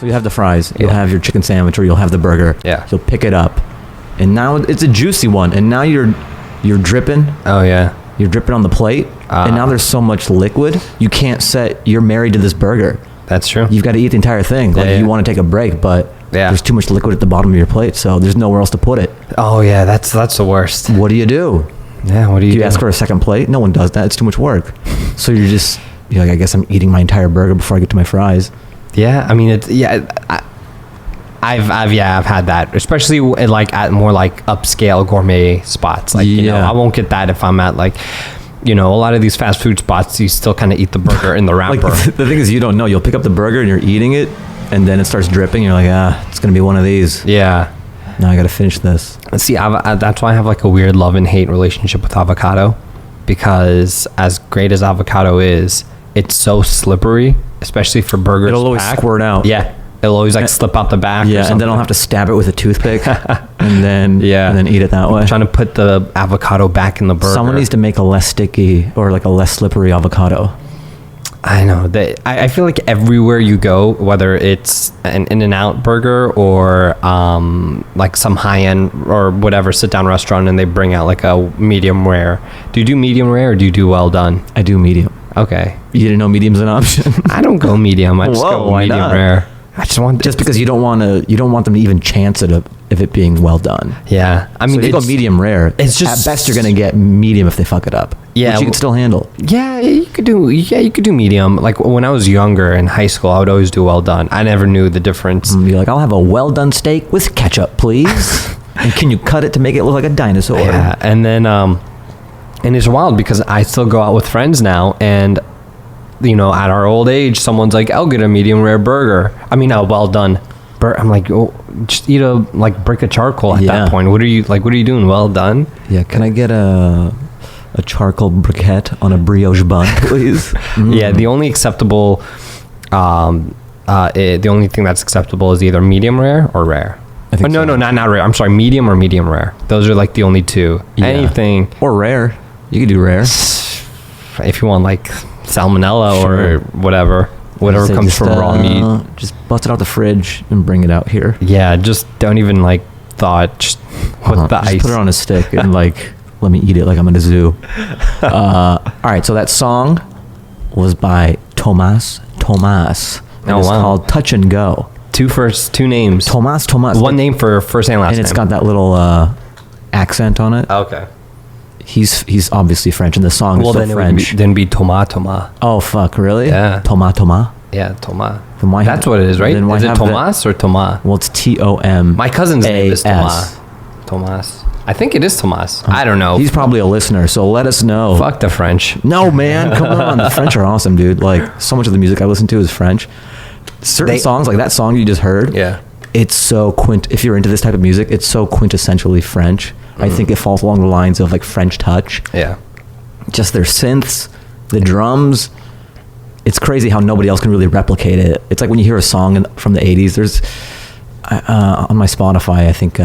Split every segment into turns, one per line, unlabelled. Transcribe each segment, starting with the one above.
So you have the fries, you'll have your chicken sandwich, or you'll have the burger.
Yeah.
You'll pick it up, and now it's a juicy one, and now you're dripping.
Oh yeah.
You're dripping on the plate, and now there's so much liquid. You're married to this burger.
That's true.
You've got to eat the entire thing. Like you want to take a break, but there's too much liquid at the bottom of your plate, so there's nowhere else to put it.
Oh yeah, that's the worst.
What do you do?
Yeah, what do you do?
You ask for a second plate? No one does that. It's too much work. So you're like, I guess I'm eating my entire burger before I get to my fries.
Yeah, I mean I've had that, especially at more like upscale gourmet spots. Like you know, I won't get that if I'm at like, you know, a lot of these fast food spots. You still kind of eat the burger in the wrapper.
Like the thing is, you don't know. You'll pick up the burger and you're eating it, and then it starts dripping. You're like, it's gonna be one of these.
Yeah.
Now I gotta finish this.
See, that's why I have like a weird love and hate relationship with avocado, because as great as avocado is, it's so slippery, especially for burgers.
It'll always squirt out.
Yeah, it'll always like slip out the back.
Yeah, and then I'll have to stab it with a toothpick, and then eat it that way.
I'm trying to put the avocado back in the burger.
Someone needs to make a less sticky or like a less slippery avocado.
I know that. I feel like everywhere you go, whether it's an In-N-Out burger or like some high-end or whatever sit-down restaurant, and they bring out like a medium rare. Do you do medium rare or do you do well done?
I do medium.
Okay.
You didn't know medium's an option?
I don't go medium. I just go medium rare. I just
because you don't want them to even chance it of it being well done.
Yeah, I mean,
so if you go medium rare.
It's just
at best you're gonna get medium if they fuck it up.
Yeah,
which you can still handle.
Yeah, you could do medium. Like when I was younger in high school, I would always do well done. I never knew the difference.
You're like, I'll have a well done steak with ketchup, please. And can you cut it to make it look like a dinosaur?
Yeah, and then and it's wild because I still go out with friends now, and you know, at our old age, someone's like, I'll get a medium rare burger. I mean, a well done. I'm like, oh, just eat a brick of charcoal at that point. What are you doing? Well done?
Yeah. Can I get a charcoal briquette on a brioche bun, please?
Yeah. The only acceptable, the only thing that's acceptable is either medium rare or rare. No, not rare. I'm sorry, medium or medium rare. Those are like the only two. Yeah. Anything
or rare. You could do rare
if you want like salmonella or whatever comes from raw meat.
Just bust it out the fridge and bring it out here.
Yeah, just don't even like thaw it. Just put the ice.
Put it on a stick and like let me eat it like I'm in a zoo. All right, so that song was by Tomas. It's called Touch and Go.
Two names.
Tomas.
One name for first and last name.
And it's got that little accent on it.
Okay.
He's obviously French, and the song is so French.
Then be Toma.
Oh fuck, really?
Yeah.
Toma.
Yeah, Toma.
Then why
That's what it is, right?
Then why
is it Tomas or Toma?
Well, it's Tom.
My cousin's name is Tomas. I think it is Tomas. I don't know.
He's probably a listener, so let us know.
Fuck the French.
No, man, come on. The French are awesome, dude. Like, so much of the music I listen to is French. Certain songs, like that song you just heard.
Yeah.
It's so if you're into this type of music, it's so quintessentially French. I think it falls along the lines of like French touch.
Yeah. Just
their synths, the drums. It's crazy how nobody else can really replicate it. It's like when you hear a song from the 80s, there's on my Spotify, I think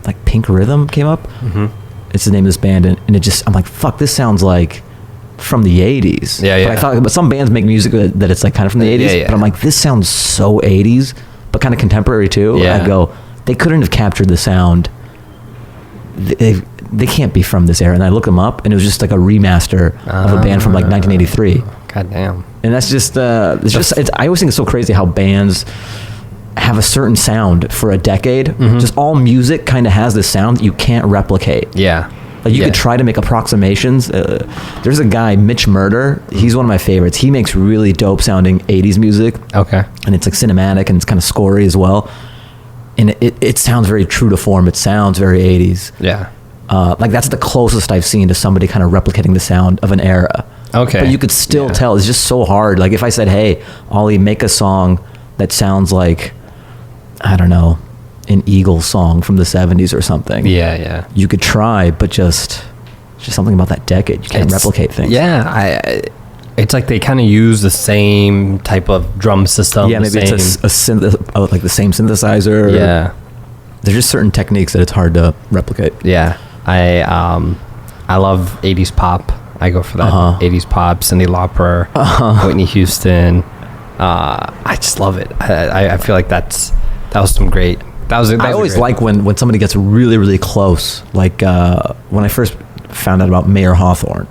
like Pink Rhythm came up. Mm-hmm. It's the name of this band, and it just, I'm like, fuck, this sounds like from the 80s.
Yeah.
But some bands make music that it's like kind of from the 80s, but I'm like, this sounds so 80s, but kind of contemporary too.
Yeah.
I go, they couldn't have captured the sound. They can't be from this era. And I looked them up, and it was just like a remaster of a band from like 1983.
God damn.
And that's just I always think it's so crazy how bands have a certain sound for a decade. Mm-hmm. Just all music kind of has this sound that you can't replicate.
Yeah.
Like you could try to make approximations. There's a guy, Mitch Murder. He's one of my favorites. He makes really dope sounding 80s music.
Okay.
And it's like cinematic and it's kind of scory as well. And it sounds very true to form. It sounds very 80s.
Yeah.
Like that's the closest I've seen to somebody kind of replicating the sound of an era.
Okay.
But you could still tell. It's just so hard. Like if I said, hey, Ollie, make a song that sounds like, I don't know, an Eagles song from the 70s or something.
Yeah.
You could try, but just something about that decade. You can't replicate things.
Yeah. It's like they kind of use the same type of drum system.
Yeah, maybe it's a synth, like the same synthesizer.
Yeah.
There's just certain techniques that it's hard to replicate.
Yeah. I love 80s pop. I go for that. 80s pop, Cyndi Lauper, Whitney Houston. I just love it. I feel like that was some great.
I always like when somebody gets really, really close. Like when I first found out about Mayer Hawthorne,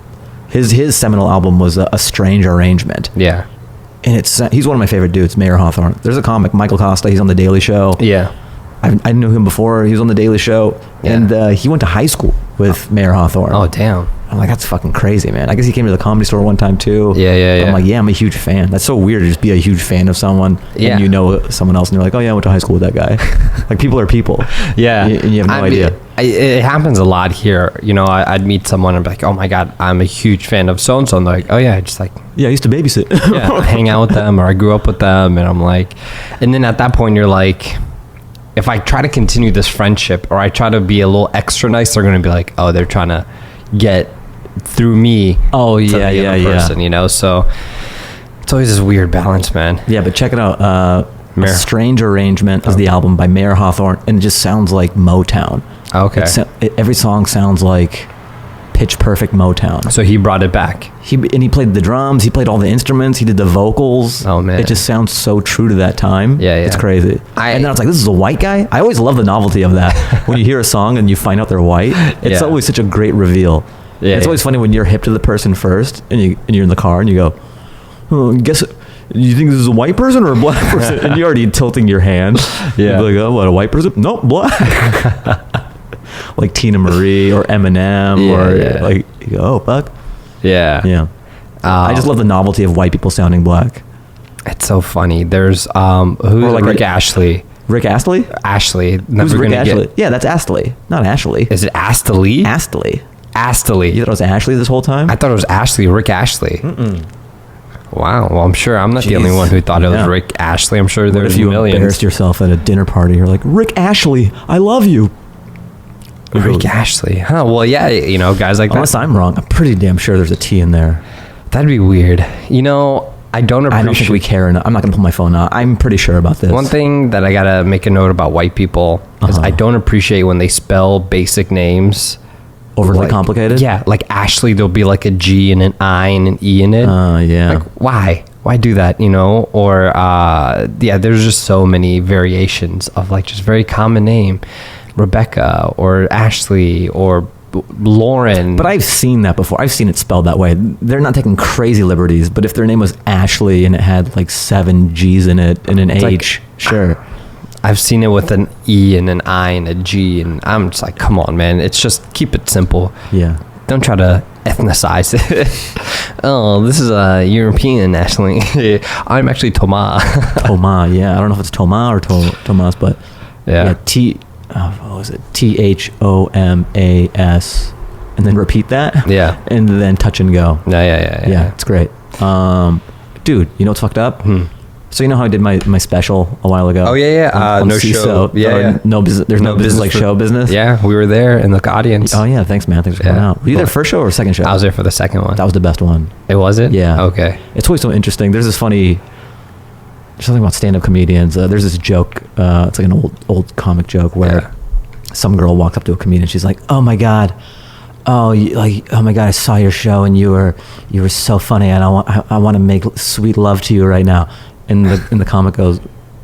his seminal album was a Strange Arrangement.
Yeah.
And he's one of my favorite dudes, Mayer Hawthorne. There's a comic, Michael Costa. He's on The Daily Show.
Yeah.
I knew him before. He was on The Daily Show. Yeah. And he went to high school with Mayer Hawthorne.
Oh, damn.
I'm like, that's fucking crazy, man. I guess he came to the Comedy Store one time, too.
Yeah.
I'm like, yeah, I'm a huge fan. That's so weird to just be a huge fan of someone.
Yeah.
And you know someone else, and you're like, oh, yeah, I went to high school with that guy. Like, people are people.
Yeah.
And you have no idea.
It happens a lot here. You know, I'd meet someone and be like, oh, my God, I'm a huge fan of so-and-so. And they're like, oh, yeah, just like...
Yeah, I used to babysit.
Yeah, I hang out with them, or I grew up with them. And I'm like... And then at that point, you're like... If I try to continue this friendship, or I try to be a little extra nice, they're going to be like, oh, they're trying to get through me.
Oh,
to
yeah,
the other person, you know? So it's always this weird balance, man.
Yeah, but check it out. A Strange Arrangement is the album by Mayer Hawthorne, and it just sounds like Motown.
Okay.
Every song sounds like pitch perfect Motown.
So he brought it back.
He played the drums, he played all the instruments, he did the vocals.
Oh, man.
It just sounds so true to that time.
Yeah.
It's crazy. And then I was like, this is a white guy? I always love the novelty of that. When you hear a song and you find out they're white, it's always such a great reveal. Yeah, it's always funny when you're hip to the person first, and you're in the car and you go, oh, guess you think this is a white person or a black person? And you're already tilting your hand. Yeah. You're like, oh, what, a white person? Nope, black. Like Tina Marie or Eminem like, you go, oh, fuck. Yeah. I just love the novelty of white people sounding black.
It's so funny. There's who's like Rick Astley.
Rick Astley?
Ashley.
Who's Rick Astley? Yeah, that's Astley, not Ashley.
Is it Astley?
Astley.
You
thought it was Ashley this whole time?
I thought it was Ashley, Rick Astley. Wow. Well, I'm sure I'm not the only one who thought it was Rick Astley. I'm sure there's millions.
You embarrassed yourself at a dinner party. You're like, Rick Astley, I love you.
Rick Astley. Huh. Well, yeah, you know, guys like
Unless I'm wrong, I'm pretty damn sure there's a T in there.
That'd be weird. You know, I don't
think we care enough. I'm not going to pull my phone out. I'm pretty sure about this.
One thing that I got to make a note about white people is I don't appreciate when they spell basic names
overly complicated.
Yeah, like Ashley, there'll be like a G and an I and an E in it.
Yeah.
Like, why do that, you know? Or there's just so many variations of like just very common name, Rebecca or Ashley or Lauren.
But I've seen that before. I've seen it spelled that way. They're not taking crazy liberties, but if their name was Ashley and it had like 7 G's in it and an H, sure.
I've seen it with an E and an I and a G, and I'm just like, come on, man. It's just keep it simple.
Yeah.
Don't try to ethnicize it. Oh, this is a European nationally. I'm actually Thomas.
Thomas, yeah. I don't know if it's Thomas or Thomas, but yeah. What was it? THOMAS, and then repeat that.
Yeah.
And then touch and go.
Yeah.
It's great. Dude, you know what's fucked up? So you know how I did my special a while ago?
Oh yeah.
On
no
CISO,
show. Yeah.
No business. There's no business like show business.
Yeah, we were there in the audience.
Oh yeah, thanks man. Thanks for coming out. Were you there first show or second show?
I was there for the second one.
That was the best one.
It was it?
Yeah.
Okay.
It's always so interesting. There's something about stand-up comedians. There's this joke. It's like an old comic joke where some girl walks up to a comedian. She's like, "Oh my god, oh my god, I saw your show and you were so funny, and I want to make sweet love to you right now." And the comic goes,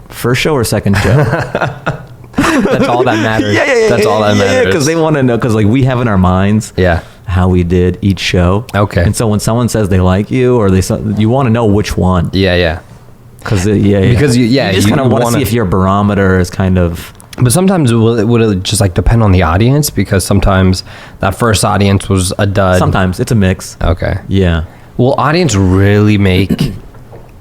"First show or second show?"
That's all that matters.
Yeah.
That's all that matters.
Because they want to know. Because like we have in our minds.
Yeah.
How we did each show.
Okay.
And so when someone says they like you or you want to know which one.
Yeah.
Because
because you
just kind of want to see if your barometer is kind of.
But sometimes would it just like depend on the audience, because sometimes that first audience was a dud.
Sometimes it's a mix.
Okay.
Yeah.
Will audience really make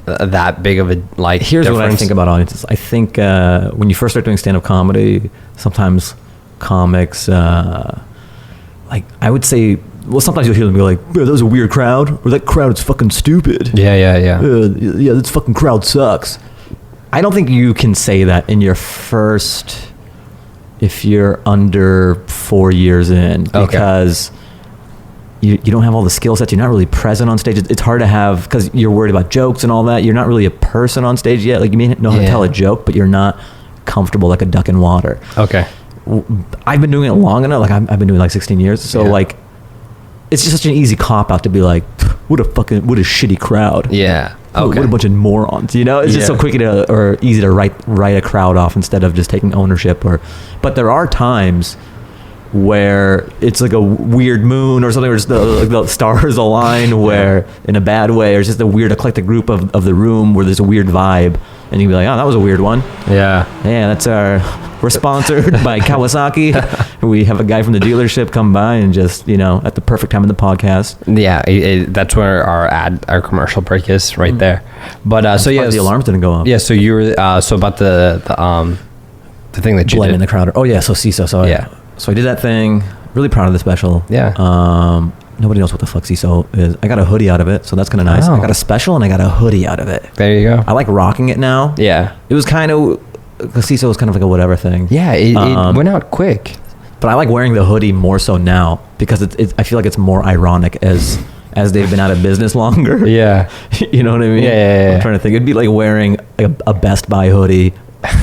that big of a
Here's
difference?
what I think about audiences. I think when you first start doing stand-up comedy, sometimes comics like I would say, well, sometimes you'll hear them go like, "Yeah, that was a weird crowd," or "That crowd is fucking stupid."
Yeah.
Yeah, this fucking crowd sucks. I don't think you can say that in your first, if you're under 4 years in, because you don't have all the skill sets. You're not really present on stage. It's hard to have, because you're worried about jokes and all that. You're not really a person on stage yet. Like you may know how to tell a joke, but you're not comfortable like a duck in water.
Okay.
I've been doing it long enough. Like I've been doing like 16 years. So it's just such an easy cop out to be like, what a shitty crowd.
Yeah.
What a bunch of morons, you know? It's just so quick or easy to write a crowd off instead of just taking ownership. But there are times where it's like a weird moon or something, or just the stars align, where in a bad way, or it's just a weird eclectic group of the room where there's a weird vibe, and you'd be like, oh, that was a weird one.
Yeah,
that's we're sponsored by Kawasaki. We have a guy from the dealership come by and just, at the perfect time of the podcast.
Yeah, that's where our commercial break is right there. But
the alarms didn't go off.
Yeah, so you were so about the thing that you
blaming
did.
the crowd. Oh yeah, so CISO. So I did that thing. Really proud of the special.
Yeah.
Nobody knows what the fuck CISO is. I got a hoodie out of it, so that's kind of nice.
Oh.
I got a special and I got a hoodie out of it.
There you go.
I like rocking it now.
Yeah.
It was kind of, the CISO was kind of like a whatever thing.
Yeah, it went out quick.
But I like wearing the hoodie more so now because I feel like it's more ironic as they've been out of business longer.
Yeah.
You know what I mean?
Yeah.
I'm trying to think. It'd be like wearing a Best Buy hoodie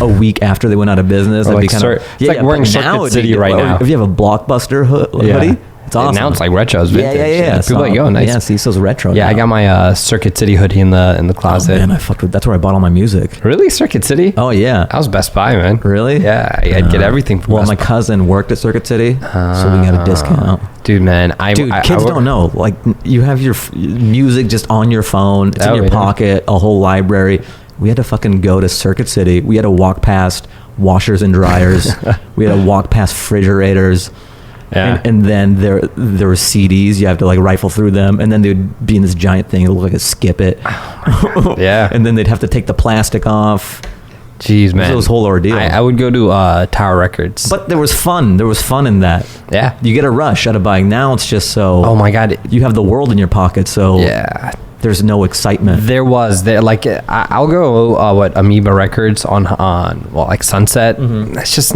a week after they went out of business.
Or
It'd
like
be kind of,
it's like wearing Circuit City right now.
If you have a Blockbuster hoodie, it's awesome.
Now it's like retro. It's vintage.
Yeah.
People are like, yo, nice.
Yeah, CISO's retro.
Yeah,
now.
I got my Circuit City hoodie in the closet.
Oh, man, I fucked with. That's where I bought all my music.
Really, Circuit City?
Oh yeah,
that was Best Buy, man.
Really?
Yeah, I'd get everything from.
Well,
Best
my
Buy.
cousin worked at Circuit City, so we got a discount.
Dude, man,
kids don't know. Like, you have your music just on your phone. It's in your pocket. A whole library. We had to fucking go to Circuit City. We had to walk past washers and dryers. We had to walk past refrigerators.
Yeah.
And then there were CDs. You have to like rifle through them, and then they would be in this giant thing. It looked like a skip it.
Yeah.
And then they'd have to take the plastic off.
Jeez, man.
It was this whole ordeal.
I would go to Tower Records.
But there was fun. There was fun in that.
Yeah.
You get a rush out of buying. Now it's just so.
Oh my God.
You have the world in your pocket, so.
Yeah.
There's no excitement.
I'll go Amoeba Records on like Sunset. Mm-hmm. It's just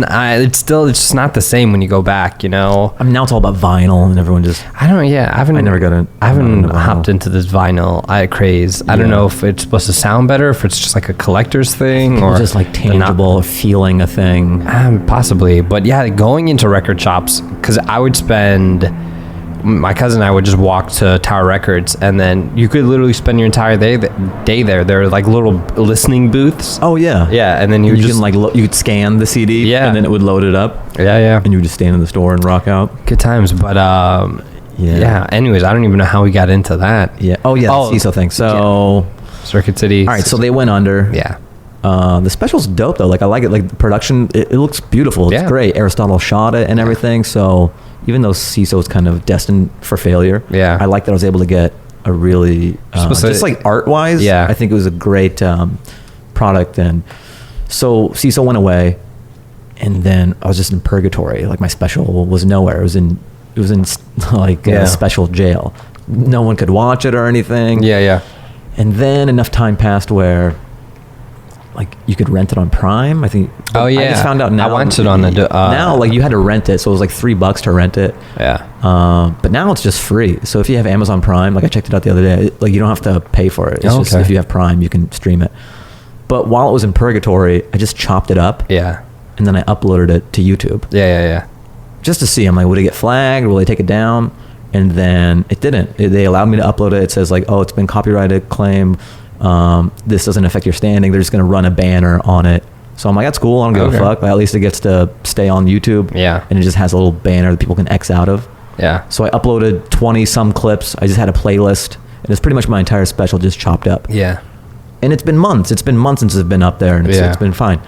not the same when you go back,
I mean, now it's all about vinyl and everyone just.
I haven't hopped into this vinyl craze. I don't know if it's supposed to sound better, if it's just like a collector's thing, or
just like tangible, feeling a thing.
Possibly, but yeah, going into record shops, because I would spend. My cousin and I would just walk to Tower Records, and then you could literally spend your entire day there. There are like little listening booths.
Oh yeah,
yeah. And then you
could scan the CD, and then it would load it up.
Yeah.
And you would just stand in the store and rock out.
Good times, but yeah. Anyways, I don't even know how we got into that.
Yeah. Oh yeah, the CISO thing. So
Circuit City.
All right, so they went under.
Yeah.
The special's dope though. Like I like it. Like the production, it looks beautiful. It's great. Aristotle shot it and everything. So. Even though CISO is kind of destined for failure, I like that I was able to get a really, just like art-wise, I think it was a great product. And so CISO went away, and then I was just in purgatory. Like my special was nowhere. It was in like a special jail. No one could watch it or anything.
Yeah.
And then enough time passed where. Like you could rent it on Prime, I think.
Oh yeah,
I just found out now.
I watched it on the
now. Like you had to rent it, so it was like $3 to rent it.
Yeah.
But now it's just free. So if you have Amazon Prime, like I checked it out the other day, like you don't have to pay for it. It's just if you have Prime, you can stream it. But while it was in purgatory, I just chopped it up.
Yeah.
And then I uploaded it to YouTube.
Yeah.
Just to see, I'm like, would it get flagged? Will they take it down? And then it didn't. They allowed me to upload it. It says like, oh, it's been copyrighted claim. This doesn't affect your standing. They're just going to run a banner on it. So I'm like, that's cool. I don't give a fuck. At least it gets to stay on YouTube.
Yeah.
And it just has a little banner that people can X out of.
Yeah.
So I uploaded 20 some clips. I just had a playlist, and it's pretty much my entire special just chopped up.
Yeah.
And it's been months. It's been months since it's been up there, and it's been fine.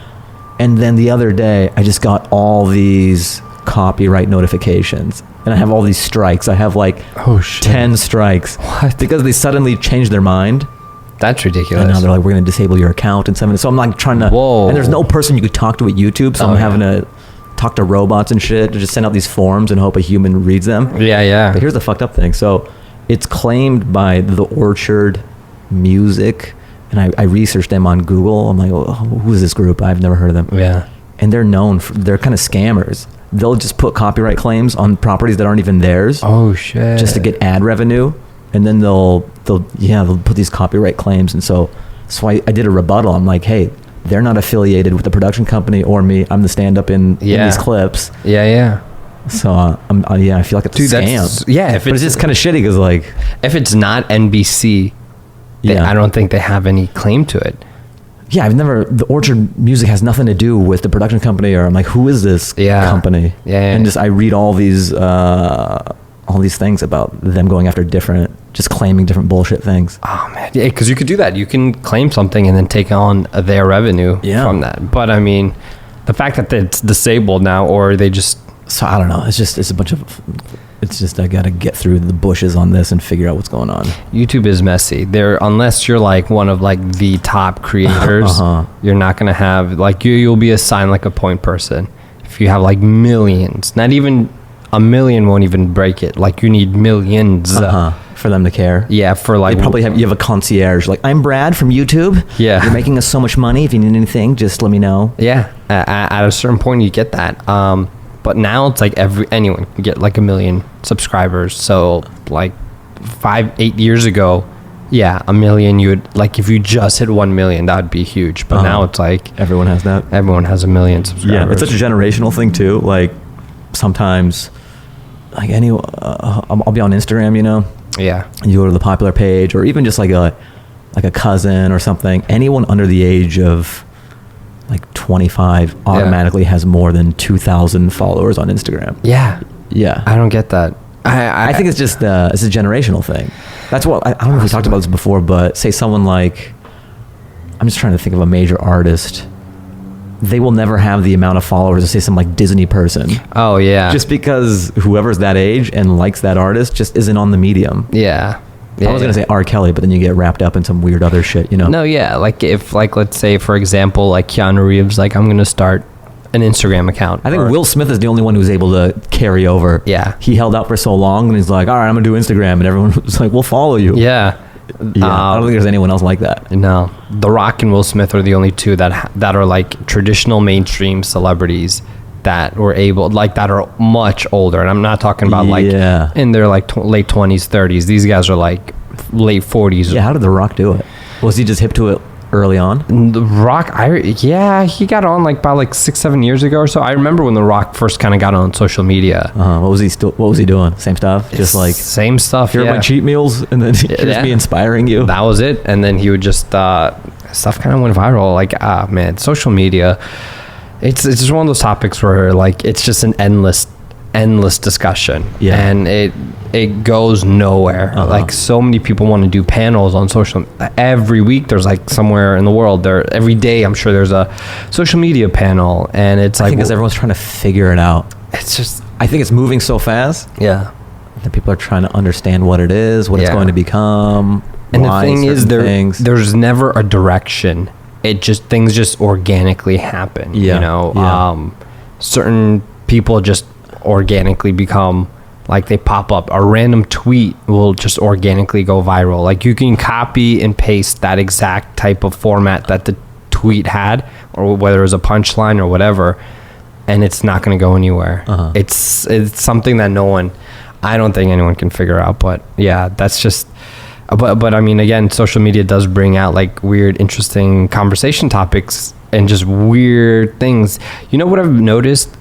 And then the other day, I just got all these copyright notifications, and I have all these strikes. I have like 10 strikes.
What?
Because they suddenly changed their mind.
That's ridiculous.
And now they're like, we're going to disable your account in 7 minutes. So I'm like trying to.
Whoa.
And there's no person you could talk to at YouTube. So I'm having to talk to robots and shit to just send out these forms and hope a human reads them.
Yeah.
But here's the fucked up thing. So it's claimed by The Orchard Music. And I researched them on Google. I'm like, oh, who is this group? I've never heard of them.
Yeah.
And they're known for, they're kind of scammers. They'll just put copyright claims on properties that aren't even theirs.
Oh, shit.
Just to get ad revenue. And then they'll put these copyright claims. And so I did a rebuttal. I'm like, hey, they're not affiliated with the production company or me. I'm the stand-up in these clips.
Yeah.
So I feel like it's a scam.
But
it's just kind of shitty because like
if it's not NBC,
Yeah.
I don't think they have any claim to it.
Yeah, the Orchard music has nothing to do with the production company, or I'm like, who is this company?
Yeah.
And just, I read all these things about them going after just claiming different bullshit things.
Oh man, yeah, because you could do that. You can claim something and then take on their revenue from that. But I mean, the fact that it's disabled now, or they just...
So I don't know. It's just I gotta get through the bushes on this and figure out what's going on.
YouTube is messy. Unless you're like one of like the top creators, you're not gonna have like you'll be assigned like a point person. If you have like millions, not even a million won't even break it. Like you need millions
for them to care.
Yeah, for like
you have a concierge. Like, I'm Brad from YouTube.
Yeah,
you're making us so much money. If you need anything, just let me know.
Yeah, at a certain point you get that. But now it's like anyone can get like 1 million subscribers. So like 5-8 years ago, yeah, 1 million, you would, like, if you just hit 1 million, that would be huge. But now it's like
everyone has that.
Everyone has 1 million subscribers.
Yeah, it's such a generational thing too. Like, sometimes, like, I'll be on Instagram, you know.
Yeah.
And you go to the popular page, or even just like a cousin or something. Anyone under the age of like 25 automatically has more than 2,000 followers on Instagram.
Yeah.
Yeah.
I don't get that.
I think it's just it's a generational thing. That's what I don't know if we talked about this before, but say someone like, I'm just trying to think of a major artist. They will never have the amount of followers as say some like Disney person.
Oh yeah.
Just because whoever's that age and likes that artist just isn't on the medium.
Yeah.
I was gonna say R. Kelly, but then you get wrapped up in some weird other shit, you know?
No, yeah. Like if, like, let's say for example, like Keanu Reeves, like, I'm gonna start an Instagram account.
I think Will Smith is the only one who's able to carry over.
Yeah.
He held out for so long, and he's like, all right, I'm gonna do Instagram, and everyone was like, we'll follow you.
Yeah.
I don't think there's anyone else like that.
No, The Rock and Will Smith are the only two that are like traditional mainstream celebrities that were able, like, that are much older. And I'm not talking about like in their like late 20s, 30s. These guys are like late 40s.
Yeah, how did The Rock do it? Was he just hip to it early on?
The Rock, he got on like about like 6-7 years ago or so. I remember when The Rock first kind of got on social media.
What was he doing? Same stuff? Just like
same stuff.
Here are my cheat meals, and then here's me inspiring you.
That was it. And then he would just stuff kind of went viral. Like, man, social media. It's just one of those topics where like it's just an endless discussion. Yeah. And it goes nowhere. Like, so many people want to do panels on social. Every week there's like somewhere in the world every day I'm sure there's a social media panel, and it's like, I think
because everyone's trying to figure it out.
It's just,
I think it's moving so fast.
Yeah.
That people are trying to understand what it is, what it's going to become.
And the thing is, there's never a direction. Things just organically happen.
Yeah.
You know, certain people just organically become, like, they pop up. A random tweet will just organically go viral. Like, you can copy and paste that exact type of format that the tweet had, or whether it was a punchline or whatever, and it's not going to go anywhere. It's something that I don't think anyone can figure out. But yeah, that's just. But I mean, again, social media does bring out like weird, interesting conversation topics and just weird things. You know what I've noticed?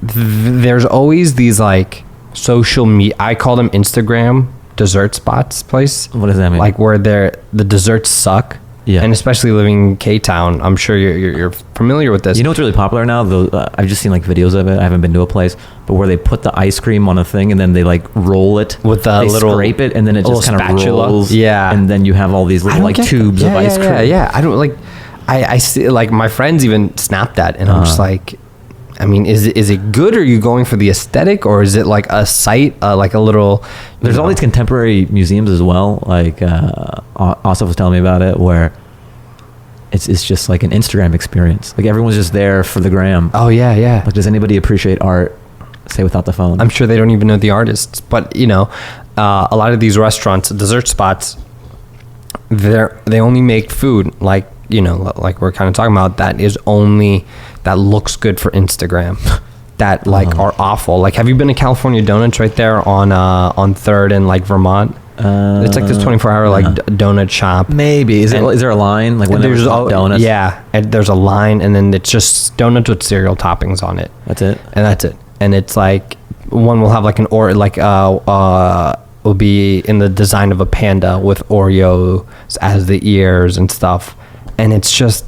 There's always these like social media, I call them Instagram dessert spots place.
What does that mean?
Like where the desserts suck. Yeah. And especially living in K-Town, I'm sure you're familiar with this.
You know what's really popular now? I've just seen like videos of it. I haven't been to a place, but where they put the ice cream on a thing and then they like roll it
with a little,
scrape it, and then it just kind of rolls.
Yeah.
And then you have all these little like tubes of ice cream.
Yeah. I don't like. I see, like, my friends even snap that, and I'm just like, I mean, is it good? Or are you going for the aesthetic, or is it like a site, like a little?
There's all these contemporary museums as well. Like Asaf was telling me about it, where it's just like an Instagram experience. Like, everyone's just there for the gram.
Oh yeah.
Like, does anybody appreciate art, say, without the phone?
I'm sure they don't even know the artists. But you know, a lot of these restaurants, dessert spots, they only make food, like, you know, like we're kind of talking about, that looks good for Instagram, that like are awful. Like, have you been to California Donuts right there on 3rd and like Vermont? It's like this 24-hour like donut shop.
Maybe. Is there a line? Like, when there's donuts?
Yeah, and there's a line, and then it's just donuts with cereal toppings on it.
That's it.
And it's like, one will have like will be in the design of a panda with Oreos as the ears and stuff. And it's just,